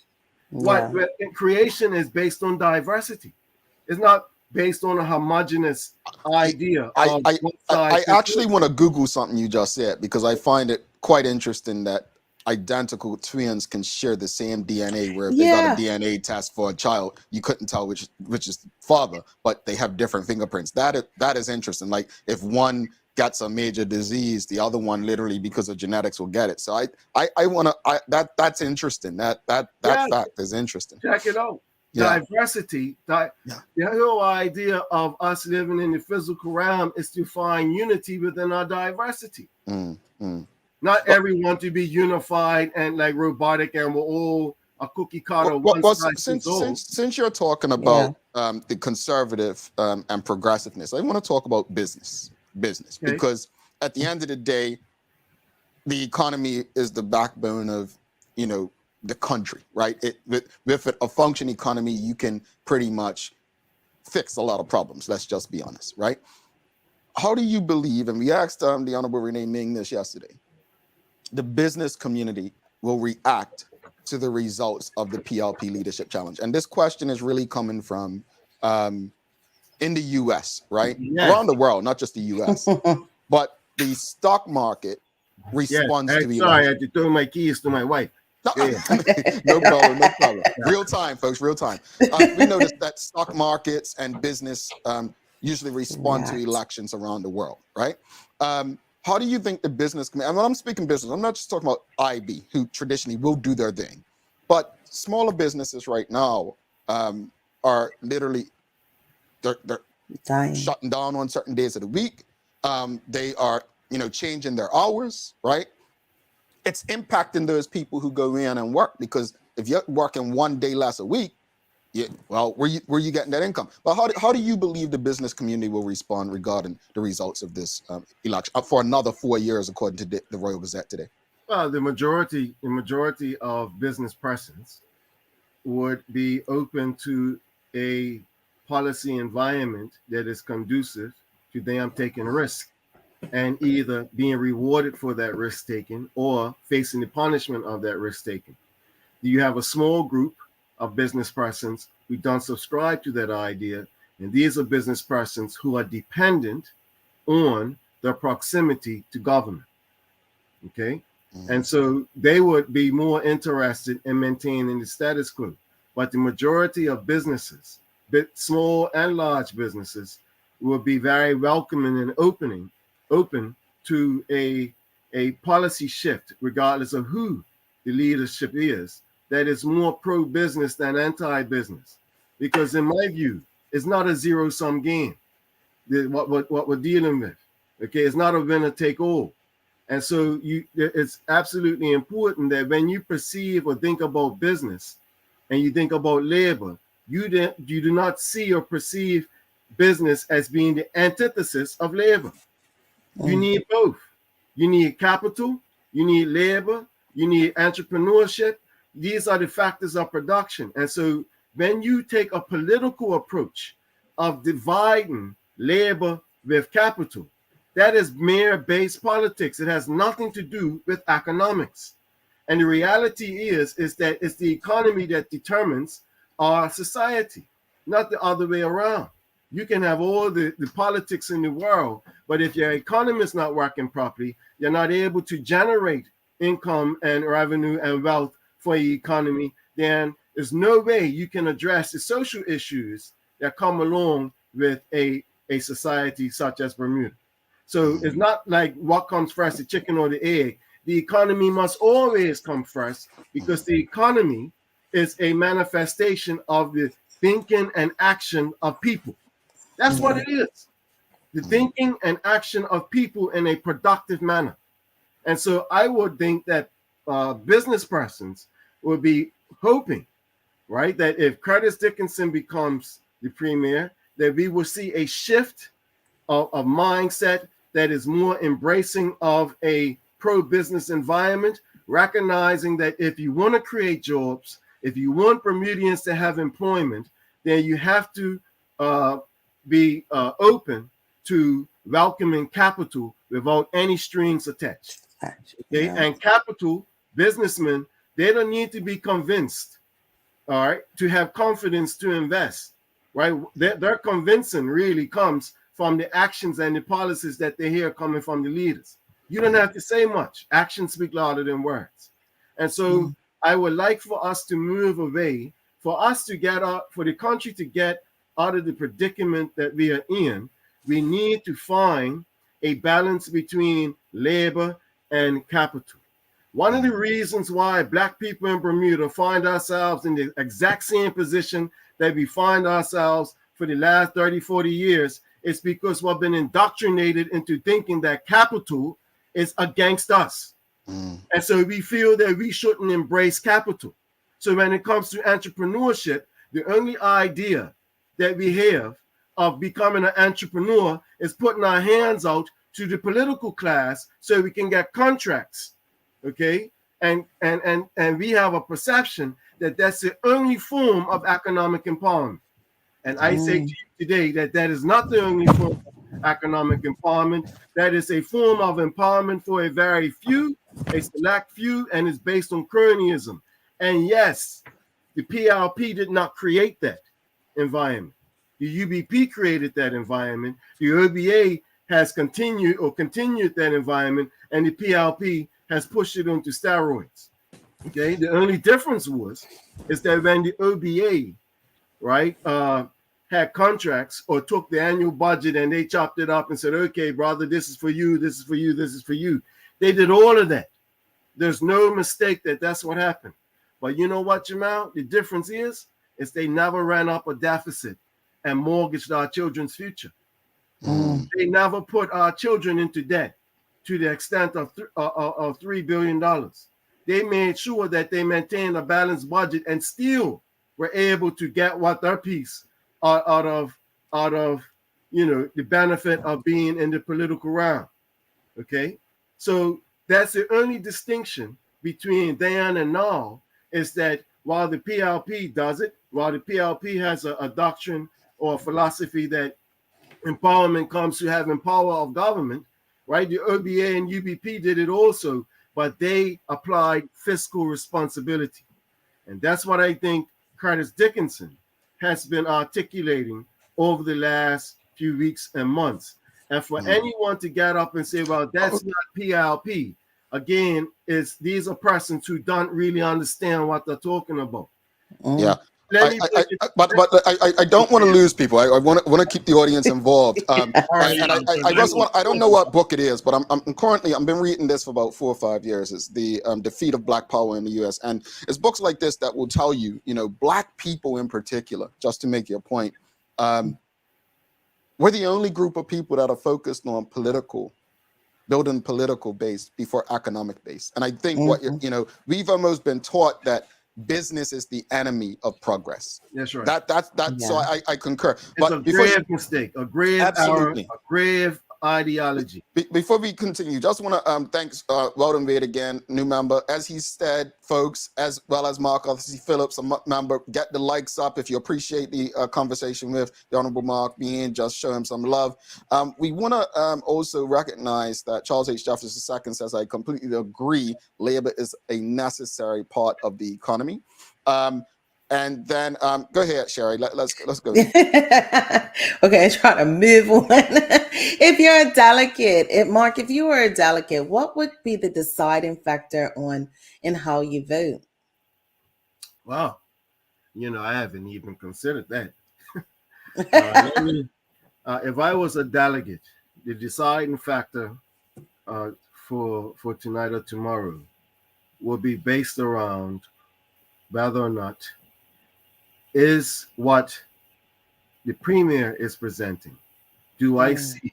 What creation is based on diversity. It's not based on a homogeneous idea.
I actually want to Google something you just said, because I find it quite interesting that identical twins can share the same DNA, where if they got a DNA test for a child, you couldn't tell which is father, but they have different fingerprints. That is interesting. Like if one gets a major disease, the other one literally because of genetics will get it. So that's interesting. That fact is interesting.
Check it out. Diversity. The whole idea of us living in the physical realm is to find unity within our diversity. Not everyone to be unified and like robotic and we're all a cookie cutter.
Since you're talking about the conservative and progressiveness, I want to talk about business, because at the end of the day, the economy is the backbone of the country, right? With a functioning economy, you can pretty much fix a lot of problems. Let's just be honest, right? How do you believe? And we asked the Honorable Renee Ming this yesterday. The business community will react to the results of the PLP Leadership Challenge. And this question is really coming from in the US, right? Around the world, not just the US. But the stock market responds to the
sorry, I had to throw my keys to my wife.
No problem. Real time, folks, real time. We noticed that stock markets and business usually respond to elections around the world, right? How do you think the business, and when I'm speaking business, I'm not just talking about IB, who traditionally will do their thing, but smaller businesses right now are literally, they're shutting down on certain days of the week. They are, changing their hours, right? It's impacting those people who go in and work, because if you're working one day less a week, where you getting that income? But how do you believe the business community will respond regarding the results of this election for another 4 years, according to the Royal Gazette today?
Well, the majority of business persons would be open to a policy environment that is conducive to them taking risk and either being rewarded for that risk taking or facing the punishment of that risk taking. You have a small group of business persons who don't subscribe to that idea, and these are business persons who are dependent on their proximity to government. Okay. And so they would be more interested in maintaining the status quo. But the majority of businesses, small and large businesses, will be very welcoming and open to a policy shift, regardless of who the leadership is, that is more pro-business than anti-business. Because in my view, it's not a zero-sum game, what we're dealing with. Okay, it's not a winner take all. And so it's absolutely important that when you perceive or think about business and you think about labor, you do not see or perceive business as being the antithesis of labor. You need both. You need capital, you need labor, you need entrepreneurship. These are the factors of production. And so when you take a political approach of dividing labor with capital, that is mere base politics. It has nothing to do with economics. And the reality is that it's the economy that determines our society, not the other way around. You can have all the politics in the world, but if your economy is not working properly, you're not able to generate income and revenue and wealth for the economy, then there's no way you can address the social issues that come along with a society such as Bermuda. So it's not like what comes first, the chicken or the egg. The economy must always come first because the economy is a manifestation of the thinking and action of people. That's what it is. The thinking and action of people in a productive manner. And so I would think that business persons would be hoping, right, that if Curtis Dickinson becomes the premier, that we will see a shift of mindset that is more embracing of a pro-business environment, recognizing that if you want to create jobs, if you want Bermudians to have employment, then you have to be open to welcoming capital without any strings attached. Okay, yeah. And capital, businessmen, they don't need to be convinced, all right, to have confidence to invest, right? Their convincing really comes from the actions and the policies that they hear coming from the leaders. You don't have to say much. Actions speak louder than words. And so I would like for us to move away, for us to get out, for the country to get out of the predicament that we are in. We need to find a balance between labor and capital. One of the reasons why Black people in Bermuda find ourselves in the exact same position that we find ourselves for the last 30, 40 years is because we've been indoctrinated into thinking that capital is against us. And so we feel that we shouldn't embrace capital. So when it comes to entrepreneurship, the only idea that we have of becoming an entrepreneur is putting our hands out to the political class so we can get contracts. Okay, and we have a perception that that's the only form of economic empowerment. And I say to you today that that is not the only form of economic empowerment. That is a form of empowerment for a very few, a select few, and it's based on cronyism. And yes, the PLP did not create that environment. The UBP created that environment. The OBA has continued that environment, and the PLP has pushed it onto steroids. Okay, the only difference is that when the OBA, right, had contracts or took the annual budget and they chopped it up and said, okay, brother, this is for you, this is for you, this is for you. They did all of that. There's no mistake that that's what happened. But you know what, Jamal? The difference is they never ran up a deficit and mortgaged our children's future. They never put our children into debt to the extent of $3 billion. They made sure that they maintained a balanced budget and still were able to get what their piece out of the benefit of being in the political realm. Okay, so that's the only distinction between then and now, is that while the PLP does it, while the PLP has a doctrine or a philosophy that empowerment comes to having power of government, right? The OBA and UBP did it also, but they applied fiscal responsibility. And that's what I think Curtis Dickinson has been articulating over the last few weeks and months. And for anyone to get up and say, well, that's not PLP, again, these are persons who don't really understand what they're talking about.
Yeah. I don't want to lose people. I want to keep the audience involved. I don't know what book it is, but I've been reading this for about 4 or 5 years. It's the Defeat of Black Power in the U.S. And it's books like this that will tell you, Black people in particular, just to make your point, we're the only group of people that are focused on building political base before economic base. And I think we've almost been taught that business is the enemy of progress. That's right. So I concur.
It's a grave mistake, a grave error, a grave ideology.
Before we continue, just want to thanks Weldon Wade again, new member. As he said, folks, as well as Mark obviously Phillips, a member, get the likes up if you appreciate the conversation with the Honorable Marc Bean. Just show him some love. We want to also recognize that Charles H. Jefferson II says, I completely agree, labor is a necessary part of the economy. And then go ahead, Sherry. Let's go.
Okay, trying to move on. If you're a delegate, Mark, if you were a delegate, what would be the deciding factor in how you vote?
Wow, I haven't even considered that. If I was a delegate, the deciding factor for tonight or tomorrow will be based around whether or not is what the premier is presenting. Do I see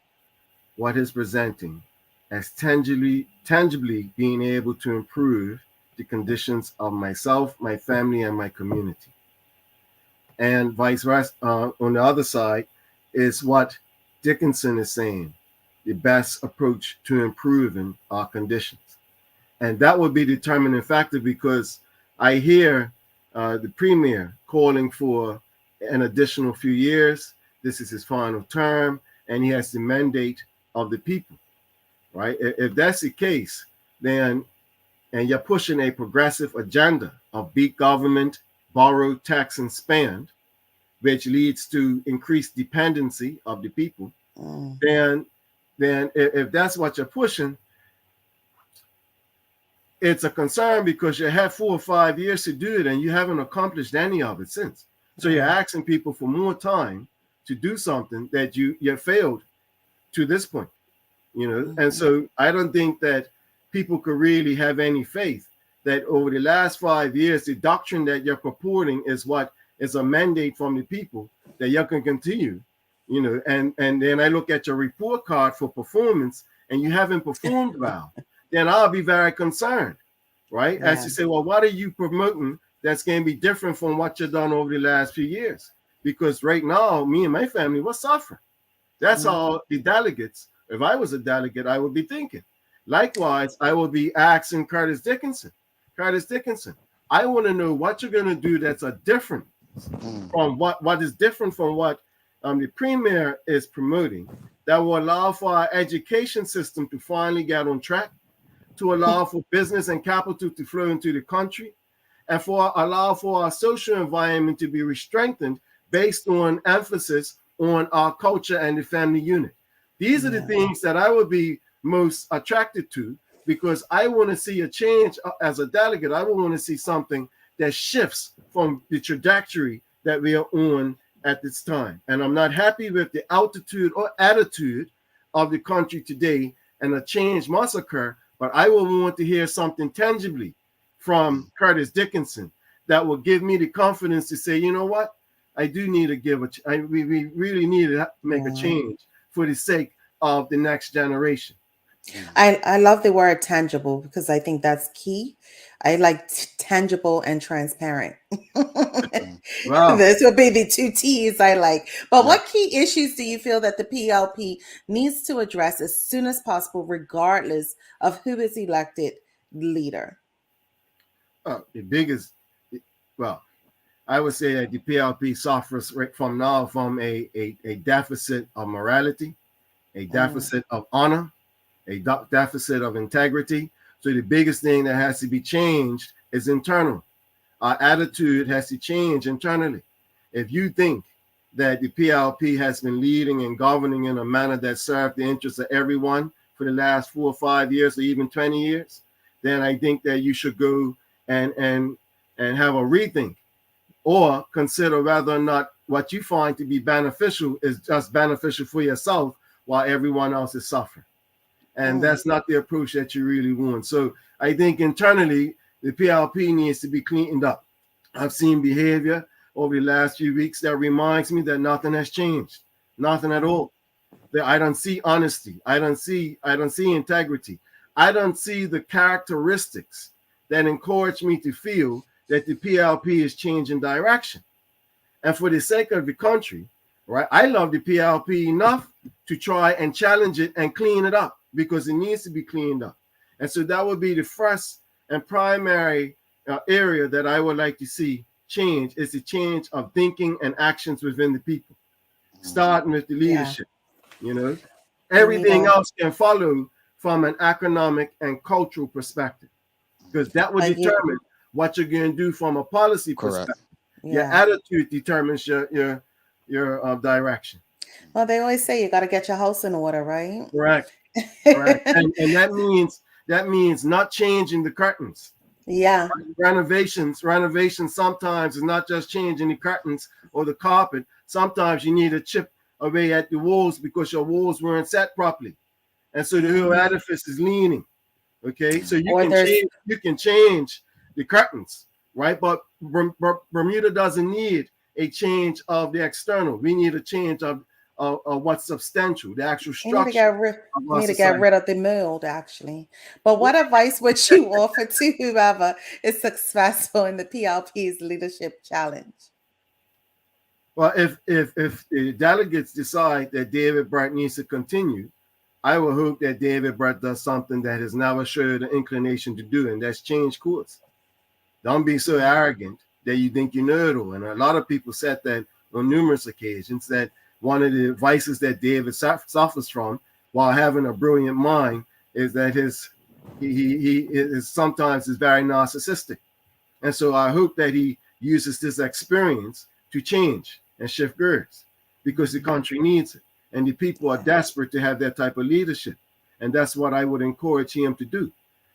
what is presenting as tangibly being able to improve the conditions of myself, my family, and my community? And vice versa, on the other side, is what Dickinson is saying, the best approach to improving our conditions. And that would be the determining factor, because I hear the premier calling for an additional few years. This is his final term, and he has the mandate of the people, right? If that's the case, then, and you're pushing a progressive agenda of big government, borrow, tax, and spend, which leads to increased dependency of the people, then if that's what you're pushing, it's a concern, because you have 4 or 5 years to do it and you haven't accomplished any of it since. So you're asking people for more time to do something that you failed to this point, And so I don't think that people could really have any faith that over the last 5 years, the doctrine that you're purporting is what is a mandate from the people that you can continue, and then I look at your report card for performance and you haven't performed well, then I'll be very concerned, right? As you say, well, what are you promoting that's going to be different from what you've done over the last few years? Because right now, me and my family, we're suffering. That's all the delegates, if I was a delegate, I would be thinking. Likewise, I will be asking Curtis Dickinson, I want to know what you're going to do that's a different from what is different from what the premier is promoting, that will allow for our education system to finally get on track, to allow for business and capital to flow into the country, and allow for our social environment to be strengthened based on emphasis on our culture and the family unit. These are the things that I would be most attracted to, because I want to see a change as a delegate. I would want to see something that shifts from the trajectory that we are on at this time. And I'm not happy with the altitude or attitude of the country today, and a change must occur. But I will want to hear something tangibly from Curtis Dickinson that will give me the confidence to say, you know what, I do need to we really need to make a change for the sake of the next generation.
I love the word tangible, because I think that's key. I like tangible and transparent.
Wow.
This would be the 2 T's I like. But what key issues do you feel that the PLP needs to address as soon as possible, regardless of who is elected leader?
The biggest well, I would say that the PLP suffers right from now from a deficit of morality, a deficit of honor, a deficit of integrity. So the biggest thing that has to be changed is internal. Our attitude has to change internally. If you think that the PLP has been leading and governing in a manner that served the interests of everyone for the last 4 or 5 years or even 20 years, then I think that you should go and have a rethink, or consider whether or not what you find to be beneficial is just beneficial for yourself while everyone else is suffering. And that's not the approach that you really want. So I think internally, the PLP needs to be cleaned up. I've seen behavior over the last few weeks that reminds me that nothing has changed, nothing at all. That I don't see honesty. I don't see integrity. I don't see the characteristics that encourage me to feel that the PLP is changing direction. And for the sake of the country, right, I love the PLP enough to try and challenge it and clean it up, because it needs to be cleaned up. And so that would be the first and primary area that I would like to see change, is the change of thinking and actions within the people, starting with the leadership. You know, everything else can follow from an economic and cultural perspective, because that will determine what you're going to do from a policy perspective. Your attitude determines your direction.
Well, they always say you got to get your house in order, right?
Correct. And that means not changing the curtains.
Yeah.
Renovations sometimes is not just changing the curtains or the carpet. Sometimes you need to chip away at the walls because your walls weren't set properly, and so the whole edifice is leaning. Okay, so you can change the curtains, right? But Bermuda doesn't need a change of the external. We need a change of what's substantial, the actual structure.
You need to get rid of the mold, actually. But what advice would you offer to whoever is successful in the PLP's leadership challenge?
Well, if the delegates decide that David Brett needs to continue, I will hope that David Brett does something that has never showed an inclination to do, and that's change course. Don't be so arrogant that you think you know it all. And a lot of people said that on numerous occasions, that one of the vices that David suffers from while having a brilliant mind is that he is sometimes very narcissistic. And so I hope that he uses this experience to change and shift gears, because the country needs it. And the people are desperate to have that type of leadership. And that's what I would encourage him to do.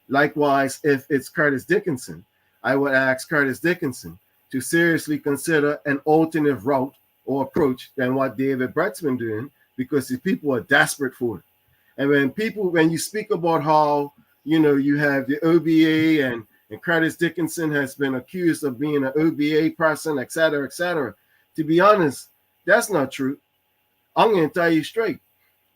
Likewise, if it's Curtis Dickinson, I would ask Curtis Dickinson to seriously consider an alternative route or approach than what David Brett's been doing, because the people are desperate for it. And when you speak about how, you have the OBA and Curtis Dickinson has been accused of being an OBA person, et cetera, to be honest, that's not true. I'm going to tell you straight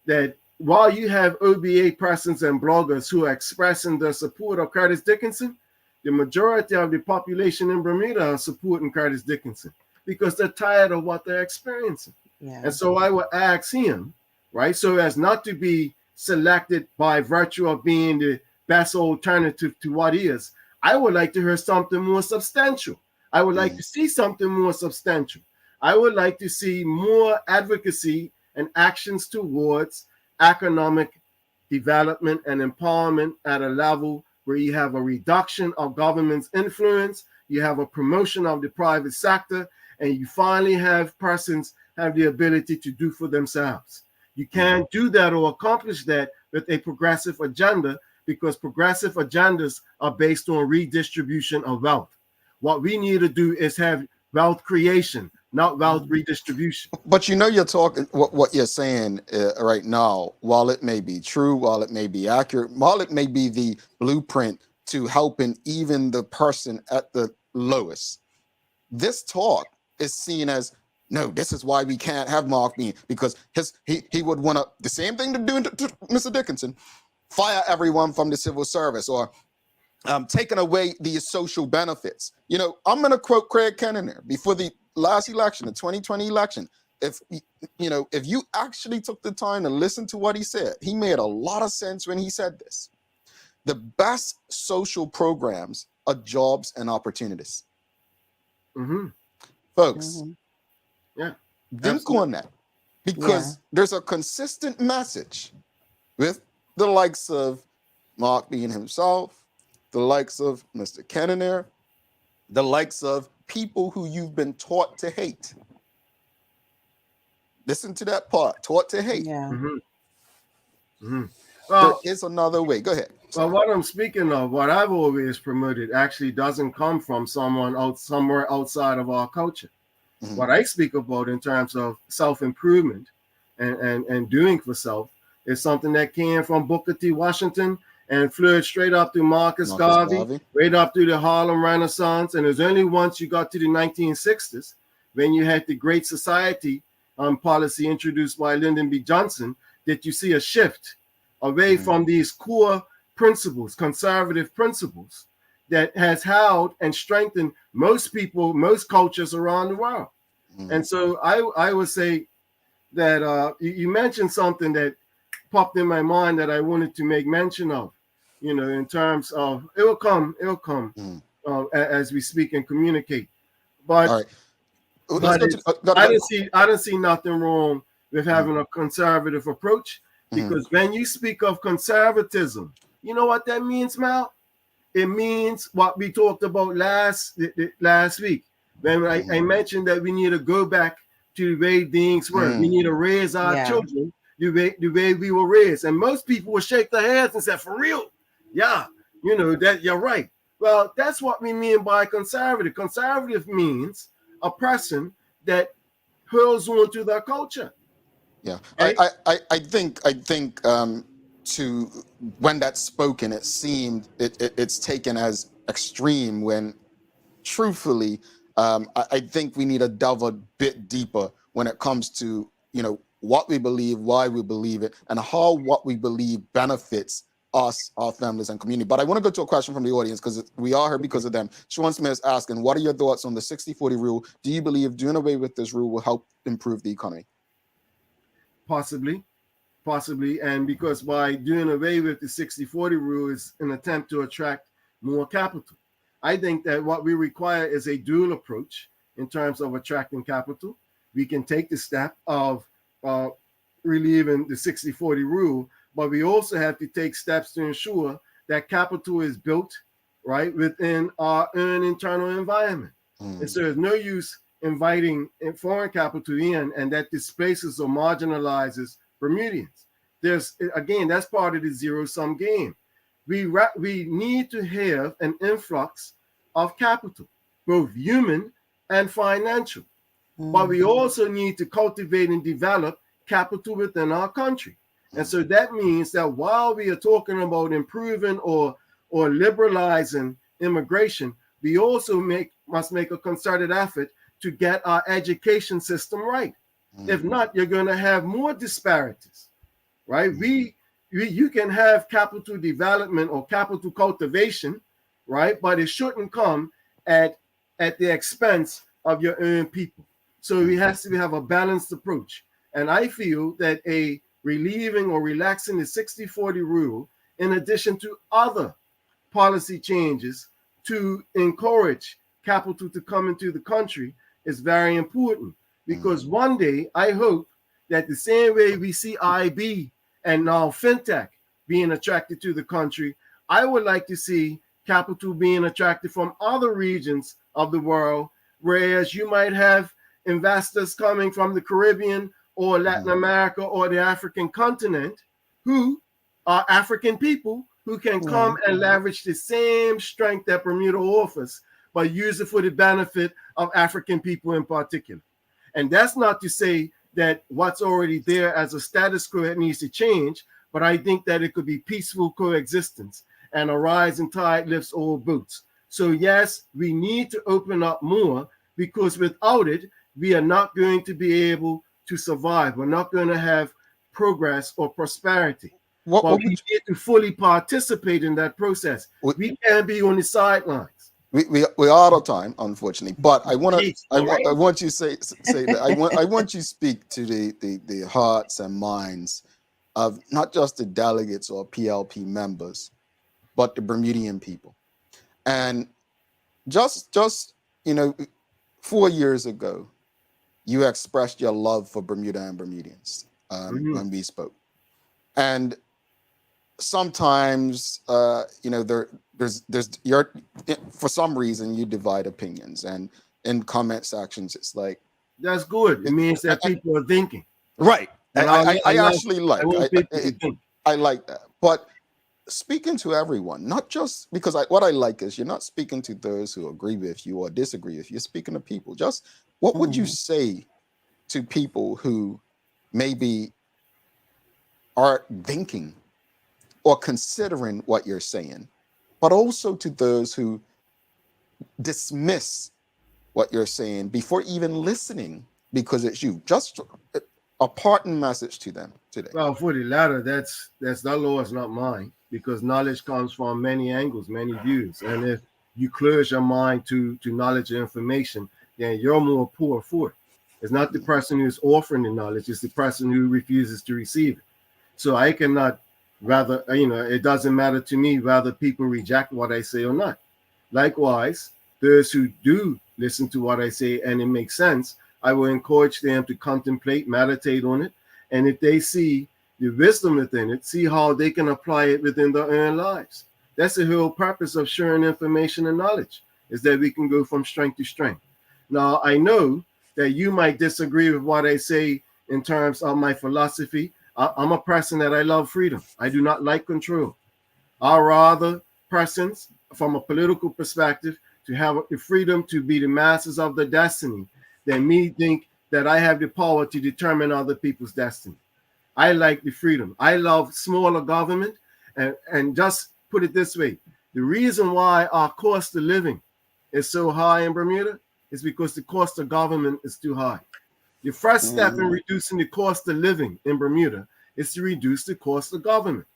that while you have OBA persons and bloggers who are expressing their support of Curtis Dickinson, the majority of the population in Bermuda are supporting Curtis Dickinson because they're tired of what they're experiencing. Yeah. And so I would ask him, right, so as not to be selected by virtue of being the best alternative to what is, I would like to hear something more substantial. I would like to see something more substantial. I would like to see more advocacy and actions towards economic development and empowerment at a level where you have a reduction of government's influence, you have a promotion of the private sector, and you finally have persons have the ability to do for themselves. You can't do that or accomplish that with a progressive agenda, because progressive agendas are based on redistribution of wealth. What we need to do is have wealth creation, not wealth redistribution.
But you're talking, what you're saying right now, while it may be true, while it may be accurate, while it may be the blueprint to helping even the person at the lowest, this talk is seen as, no, this is why we can't have Marc Bean, because he would want to, the same thing to do to Mr. Dickinson, fire everyone from the civil service, or taking away these social benefits. I'm going to quote Craig Kennan there before the last election, the 2020 election. If you actually took the time to listen to what he said, he made a lot of sense when he said this. The best social programs are jobs and opportunities.
Mm-hmm.
Folks,
Yeah.
think on that, because there's a consistent message with the likes of Marc Bean himself, the likes of Mr. Kenner, the likes of people who you've been taught to hate. Listen to that part, taught to hate.
Yeah.
Mm-hmm. Mm-hmm.
There
Well,
is another way. Go ahead.
well, what I'm speaking of, what I've always promoted, actually doesn't come from someone out somewhere outside of our culture.
Mhm.
What I speak about in terms of self-improvement and doing for self is something that came from Booker T. Washington and flowed straight up to Marcus Garvey, right up to the Harlem Renaissance. And it was only once you got to the 1960s when you had the Great Society policy introduced by Lyndon B. Johnson that you see a shift away from these core principles, conservative principles, that has held and strengthened most people, most cultures around the world. And so I would say that you mentioned something that popped in my mind that I wanted to make mention of, in terms of it'll come as we speak and communicate. But,
all right.
I don't see nothing wrong with having a conservative approach, because when you speak of conservatism, you know what that means, Mal? It means what we talked about last week. When I mentioned that we need to go back to the way things were. We need to raise our children the way we were raised. And most people will shake their heads and say, for real? Yeah, that you're right. Well, that's what we mean by conservative. Conservative means a person that hurls on to their culture.
Yeah,
right?
I think to when that's spoken, it seemed it's taken as extreme when, truthfully, I think we need to delve a bit deeper when it comes to what we believe, why we believe it, and how what we believe benefits us, our families, and community. But I want to go to a question from the audience because we are here because of them. Sean Smith is asking, what are your thoughts on the 60-40 rule? Do you believe doing away with this rule will help improve the economy?
Possibly. And because by doing away with the 60-40 rule is an attempt to attract more capital. I think that what we require is a dual approach in terms of attracting capital. We can take the step of relieving the 60-40 rule, but we also have to take steps to ensure that capital is built right within our own internal environment. And so there's no use inviting foreign capital in and that displaces or marginalizes Bermudians. That's part of the zero-sum game. We need to have an influx of capital, both human and financial. But we also need to cultivate and develop capital within our country. And so that means that while we are talking about improving or liberalizing immigration, we also must make a concerted effort to get our education system right. If not, you're going to have more disparities, right? You can have capital development or capital cultivation, right? But it shouldn't come at the expense of your own people. So we have a balanced approach. And I feel that a relieving or relaxing the 60-40 rule, in addition to other policy changes to encourage capital to come into the country, is very important. Because one day, I hope that the same way we see IB and now fintech being attracted to the country, I would like to see capital being attracted from other regions of the world, whereas you might have investors coming from the Caribbean or Latin America or the African continent who are African people who can come and leverage the same strength that Bermuda offers, but use it for the benefit of African people in particular. And that's not to say that what's already there as a status quo needs to change, but I think that it could be peaceful coexistence, and a rising tide lifts all boats. So yes, we need to open up more, because without it, we are not going to be able to survive. We're not going to have progress or prosperity. But we need to fully participate in that process. We can't be on the sidelines.
We are out of time, unfortunately. But I want you say that. I want you to speak to the hearts and minds of not just the delegates or PLP members, but the Bermudian people. And just 4 years ago, you expressed your love for Bermuda and Bermudians when we spoke. And sometimes, there's for some reason you divide opinions, and in comment sections, it's like,
that's good. It means that people are thinking.
Right.
And
I actually
I want people to think.
I like that. But speaking to everyone, not just because what I like is you're not speaking to those who agree with you or disagree with you. You're speaking to people. Just what would you say to people who maybe are thinking or considering what you're saying, but also to those who dismiss what you're saying before even listening because it's you? Just a parting message to them today.
Well, for the latter, that's that law is not mine, because knowledge comes from many angles, many views. And if you close your mind to knowledge and information, then you're more poor for it. It's not the person who's offering the knowledge, it's the person who refuses to receive it. So I cannot it doesn't matter to me whether people reject what I say or not. Likewise, those who do listen to what I say and it makes sense, I will encourage them to contemplate, meditate on it. And if they see the wisdom within it, see how they can apply it within their own lives. That's the whole purpose of sharing information and knowledge, is that we can go from strength to strength. Now, I know that you might disagree with what I say in terms of my philosophy. I'm a person that I love freedom. I do not like control. I rather persons, from a political perspective, to have the freedom to be the masters of their destiny than me think that I have the power to determine other people's destiny. I like the freedom. I love smaller government. And just put it this way, the reason why our cost of living is so high in Bermuda is because the cost of government is too high. The first step in reducing the cost of living in Bermuda is to reduce the cost of government.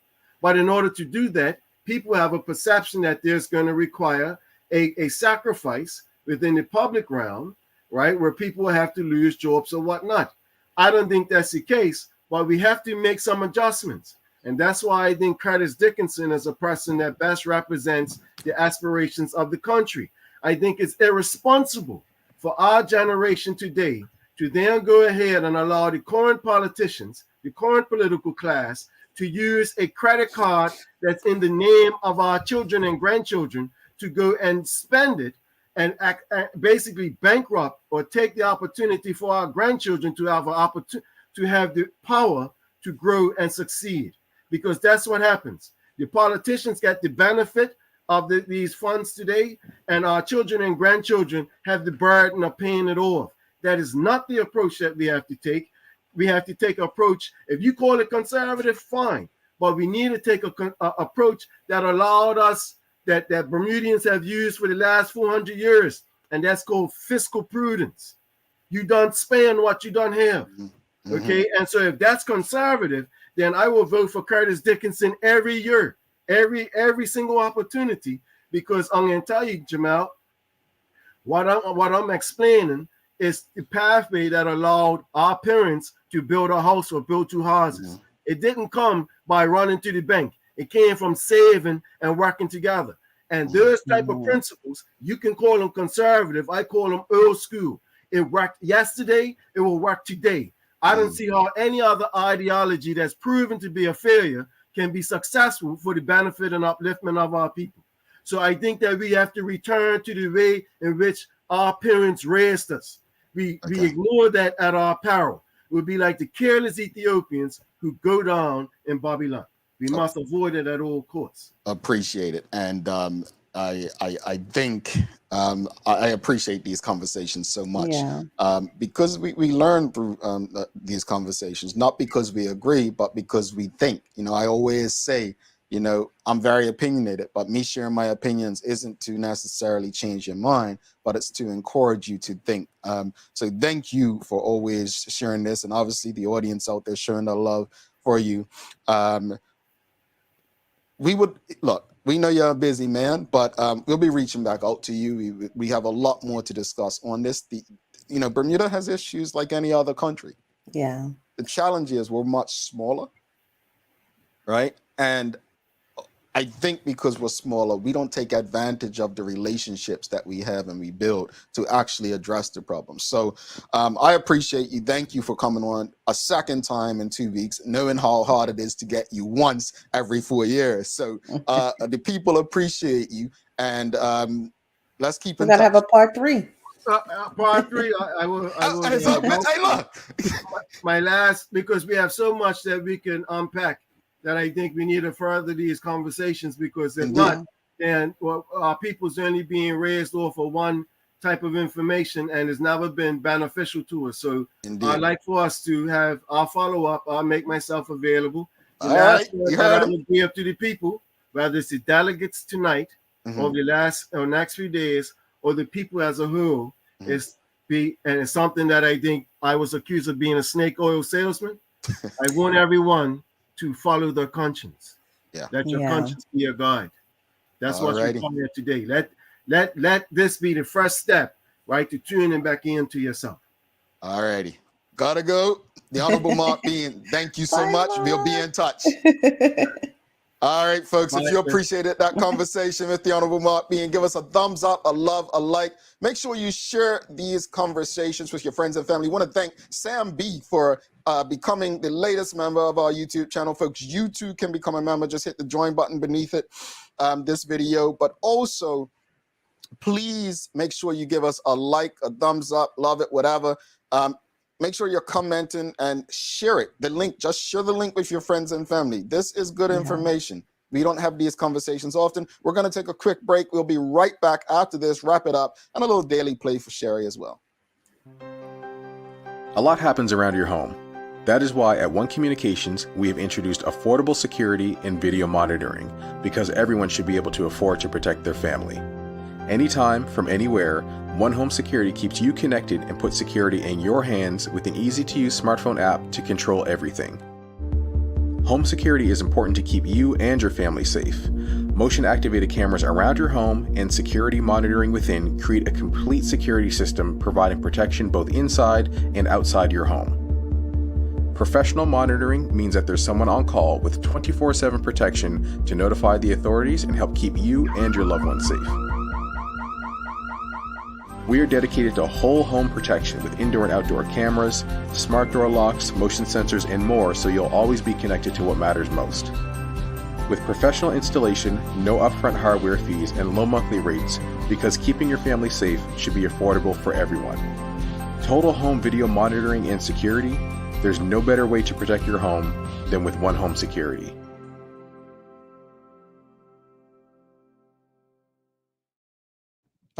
But in order to do that, people have a perception that there's going to require a sacrifice within the public realm, right, where people have to lose jobs or whatnot. I don't think that's the case, but we have to make some adjustments. And that's why I think Curtis Dickinson is a person that best represents the aspirations of the country. I think it's irresponsible for our generation today to then go ahead and allow the current politicians, the current political class, to use a credit card that's in the name of our children and grandchildren to go and spend it and basically bankrupt or take the opportunity for our grandchildren to have to have the power to grow and succeed. Because that's what happens. The politicians get the benefit of these funds today, and our children and grandchildren have the burden of paying it off. That is not the approach that we have to take. We have to take an approach. If you call it conservative, fine. But we need to take a approach that allowed us, that Bermudians have used for the last 400 years. And that's called fiscal prudence. You don't spend what you don't have. Okay. And so if that's conservative, then I will vote for Curtis Dickinson every year, every single opportunity, because I'm going to tell you, Jamal, what I'm explaining is the pathway that allowed our parents to build a house or build two houses. It didn't come by running to the bank. It came from saving and working together. And those type of principles, you can call them conservative. I call them old school. It worked yesterday. It will work today. I don't see how any other ideology that's proven to be a failure can be successful for the benefit and upliftment of our people. So I think that we have to return to the way in which our parents raised us. We ignore that at our peril. It would be like the careless Ethiopians who go down in Babylon. We must avoid it at all costs.
Appreciate it. And I think I appreciate these conversations so much, because we learn through these conversations, not because we agree, but because we think. I always say, I'm very opinionated, but me sharing my opinions isn't to necessarily change your mind, but it's to encourage you to think. So thank you for always sharing this, and obviously the audience out there sharing their love for you. We know you're a busy man, but we'll be reaching back out to you. We have a lot more to discuss on this. Bermuda has issues like any other country.
Yeah.
The challenge is we're much smaller, right? And I think because we're smaller, we don't take advantage of the relationships that we have and we build to actually address the problem. So I appreciate you. Thank you for coming on a second time in 2 weeks, knowing how hard it is to get you once every 4 years. So the people appreciate you, and let's keep
We
in
gotta have
touch.
a part 3.
Part three, I will. My last, because we have so much that we can unpack, that I think we need to further these conversations, because if not, then our people's only being raised off of one type of information and it's never been beneficial to us. So I'd like for us to have our follow-up. I'll make myself available. The last word that I will give to the people, whether it's the delegates tonight or the last or next few days, or the people as a whole, and it's something that I think I was accused of being a snake oil salesman. I want everyone to follow their conscience. Let your conscience be your guide. That's what you're doing here today. Let this be the first step, right, to tuning back into yourself.
All righty. Gotta go. The Honorable Marc Bean, thank you so much. We'll be in touch. All right, folks, if you appreciated that conversation with the Honorable Marc Bean, give us a thumbs up, a love, a like. Make sure you share these conversations with your friends and family. I want to thank Sam B for becoming the latest member of our YouTube channel. Folks, you too can become a member. Just hit the join button beneath it, this video. But also, please make sure you give us a like, a thumbs up, love it, whatever. Make sure you're commenting and share it. The link, just share the link with your friends and family. This is good information. We don't have these conversations often. We're going to take a quick break. We'll be right back after this, wrap it up, and a little daily play for Sherry as well.
A lot happens around your home. That is why at One Communications, we have introduced affordable security and video monitoring, because everyone should be able to afford to protect their family. Anytime, from anywhere, One Home Security keeps you connected and puts security in your hands with an easy-to-use smartphone app to control everything. Home security is important to keep you and your family safe. Motion-activated cameras around your home and security monitoring within create a complete security system providing protection both inside and outside your home. Professional monitoring means that there's someone on call with 24/7 protection to notify the authorities and help keep you and your loved ones safe. We are dedicated to whole home protection with indoor and outdoor cameras, smart door locks, motion sensors, and more, so you'll always be connected to what matters most. With professional installation, no upfront hardware fees, and low monthly rates, because keeping your family safe should be affordable for everyone. Total home video monitoring and security, there's no better way to protect your home than with One Home Security.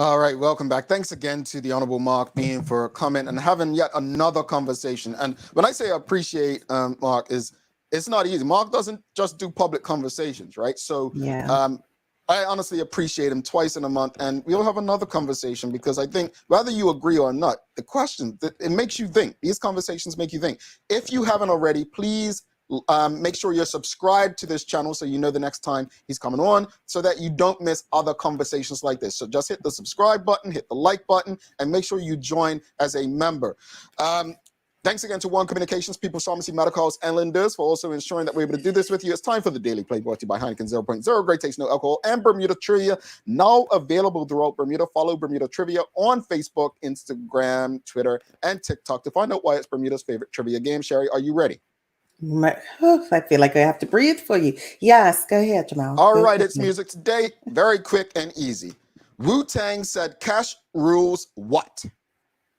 All right, welcome back. Thanks again to the Honorable Marc Bean for coming and having yet another conversation. And when I say appreciate Marc, it's not easy. Marc doesn't just do public conversations, right? So I honestly appreciate him twice in a month, and we'll have another conversation, because I think whether you agree or not, the question, it makes you think. These conversations make you think. If you haven't already, please make sure you're subscribed to this channel so you know the next time he's coming on, so that you don't miss other conversations like this. So just hit the subscribe button, hit the like button, and make sure you join as a member. Thanks again to One Communications, People's Pharmacy, Medicals, and Linders for also ensuring that we're able to do this with you. It's time for the Daily Play, brought to you by Heineken 0.0, great taste, no alcohol, and Bermuda Trivia, now available throughout Bermuda. Follow Bermuda Trivia on Facebook, Instagram, Twitter, and TikTok to find out why it's Bermuda's favorite trivia game. Sherry, are you ready?
I feel like I have to breathe for you. Yes, go ahead, Jamal.
All right, it's music today. Very quick and easy. Wu-Tang said cash rules what?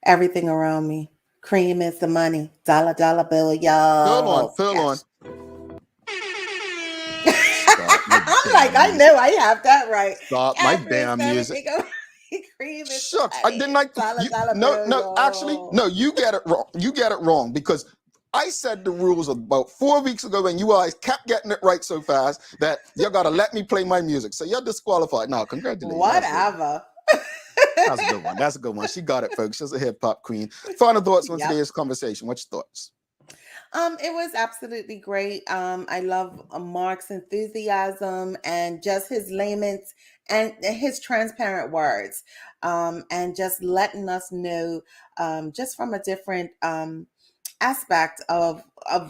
Everything around me. Cream is the money. Dollar, dollar bill, y'all.
Fill on.
I'm like, I know I have that right.
Stop my damn music.
Cream is
Shucks, I didn't like no, you get it wrong. You get it wrong, because I said the rules about 4 weeks ago, and you guys kept getting it right so fast that you gotta let me play my music. So you're disqualified. Now, congratulations.
Whatever.
That's a good one. That's a good one. She got it, folks. She's a hip hop queen. Final thoughts on today's conversation. What's your thoughts?
It was absolutely great. I love Marc's enthusiasm and just his layman's and his transparent words, and just letting us know, just from a different aspect of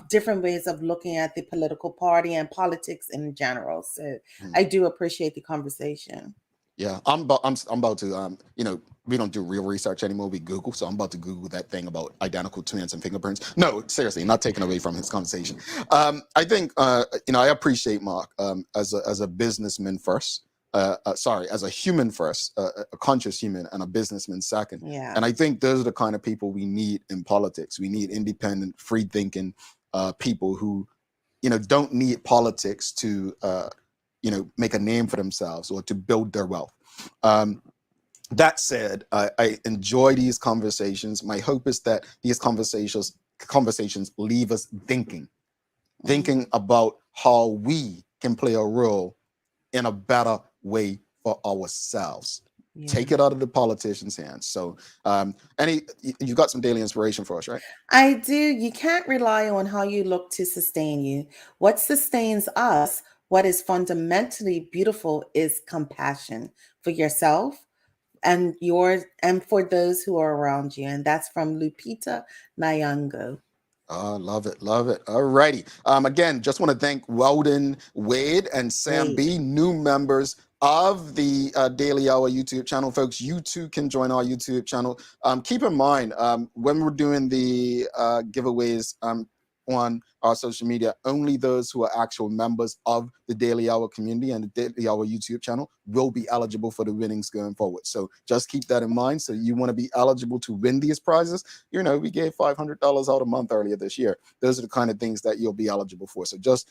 different ways of looking at the political party and politics in general. So I do appreciate the conversation.
Yeah, I'm about to we don't do real research anymore. We Google, so I'm about to Google that thing about identical twins and fingerprints. No, seriously, not taking away from his conversation. I think I appreciate Mark as a businessman first. As a human first, a conscious human, and a businessman second.
Yeah.
And I think those are the kind of people we need in politics. We need independent, free-thinking people who, don't need politics to, make a name for themselves or to build their wealth. That said, I enjoy these conversations. My hope is that these conversations leave us thinking about how we can play a role in a better way for ourselves.
Yeah.
Take it out of the politicians' hands. So, you've got some daily inspiration for us, right?
I do. You can't rely on how you look to sustain you. What sustains us, what is fundamentally beautiful, is compassion for yourself and for those who are around you. And that's from Lupita Nyong'o.
Love it. All righty. Again, just want to thank Weldon Wade and Sam B, new members of the Daily Hour YouTube channel. Folks, you too can join our YouTube channel. Keep in mind, when we're doing the giveaways on our social media, only those who are actual members of the Daily Hour community and the Daily Hour YouTube channel will be eligible for the winnings going forward. So just keep that in mind. So you want to be eligible to win these prizes. We gave $500 out a month earlier this year. Those are the kind of things that you'll be eligible for. So just,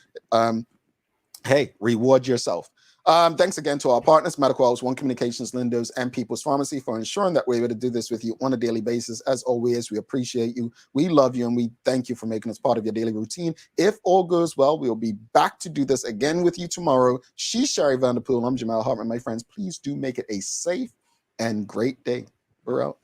hey, reward yourself. Thanks again to our partners, Medical House, One Communications, Lindos, and People's Pharmacy for ensuring that we're able to do this with you on a daily basis. As always, we appreciate you. We love you, and we thank you for making us part of your daily routine. If all goes well, we'll be back to do this again with you tomorrow. She's Sherry Vanderpool. I'm Jamal Hartman. My friends, please do make it a safe and great day. We're out.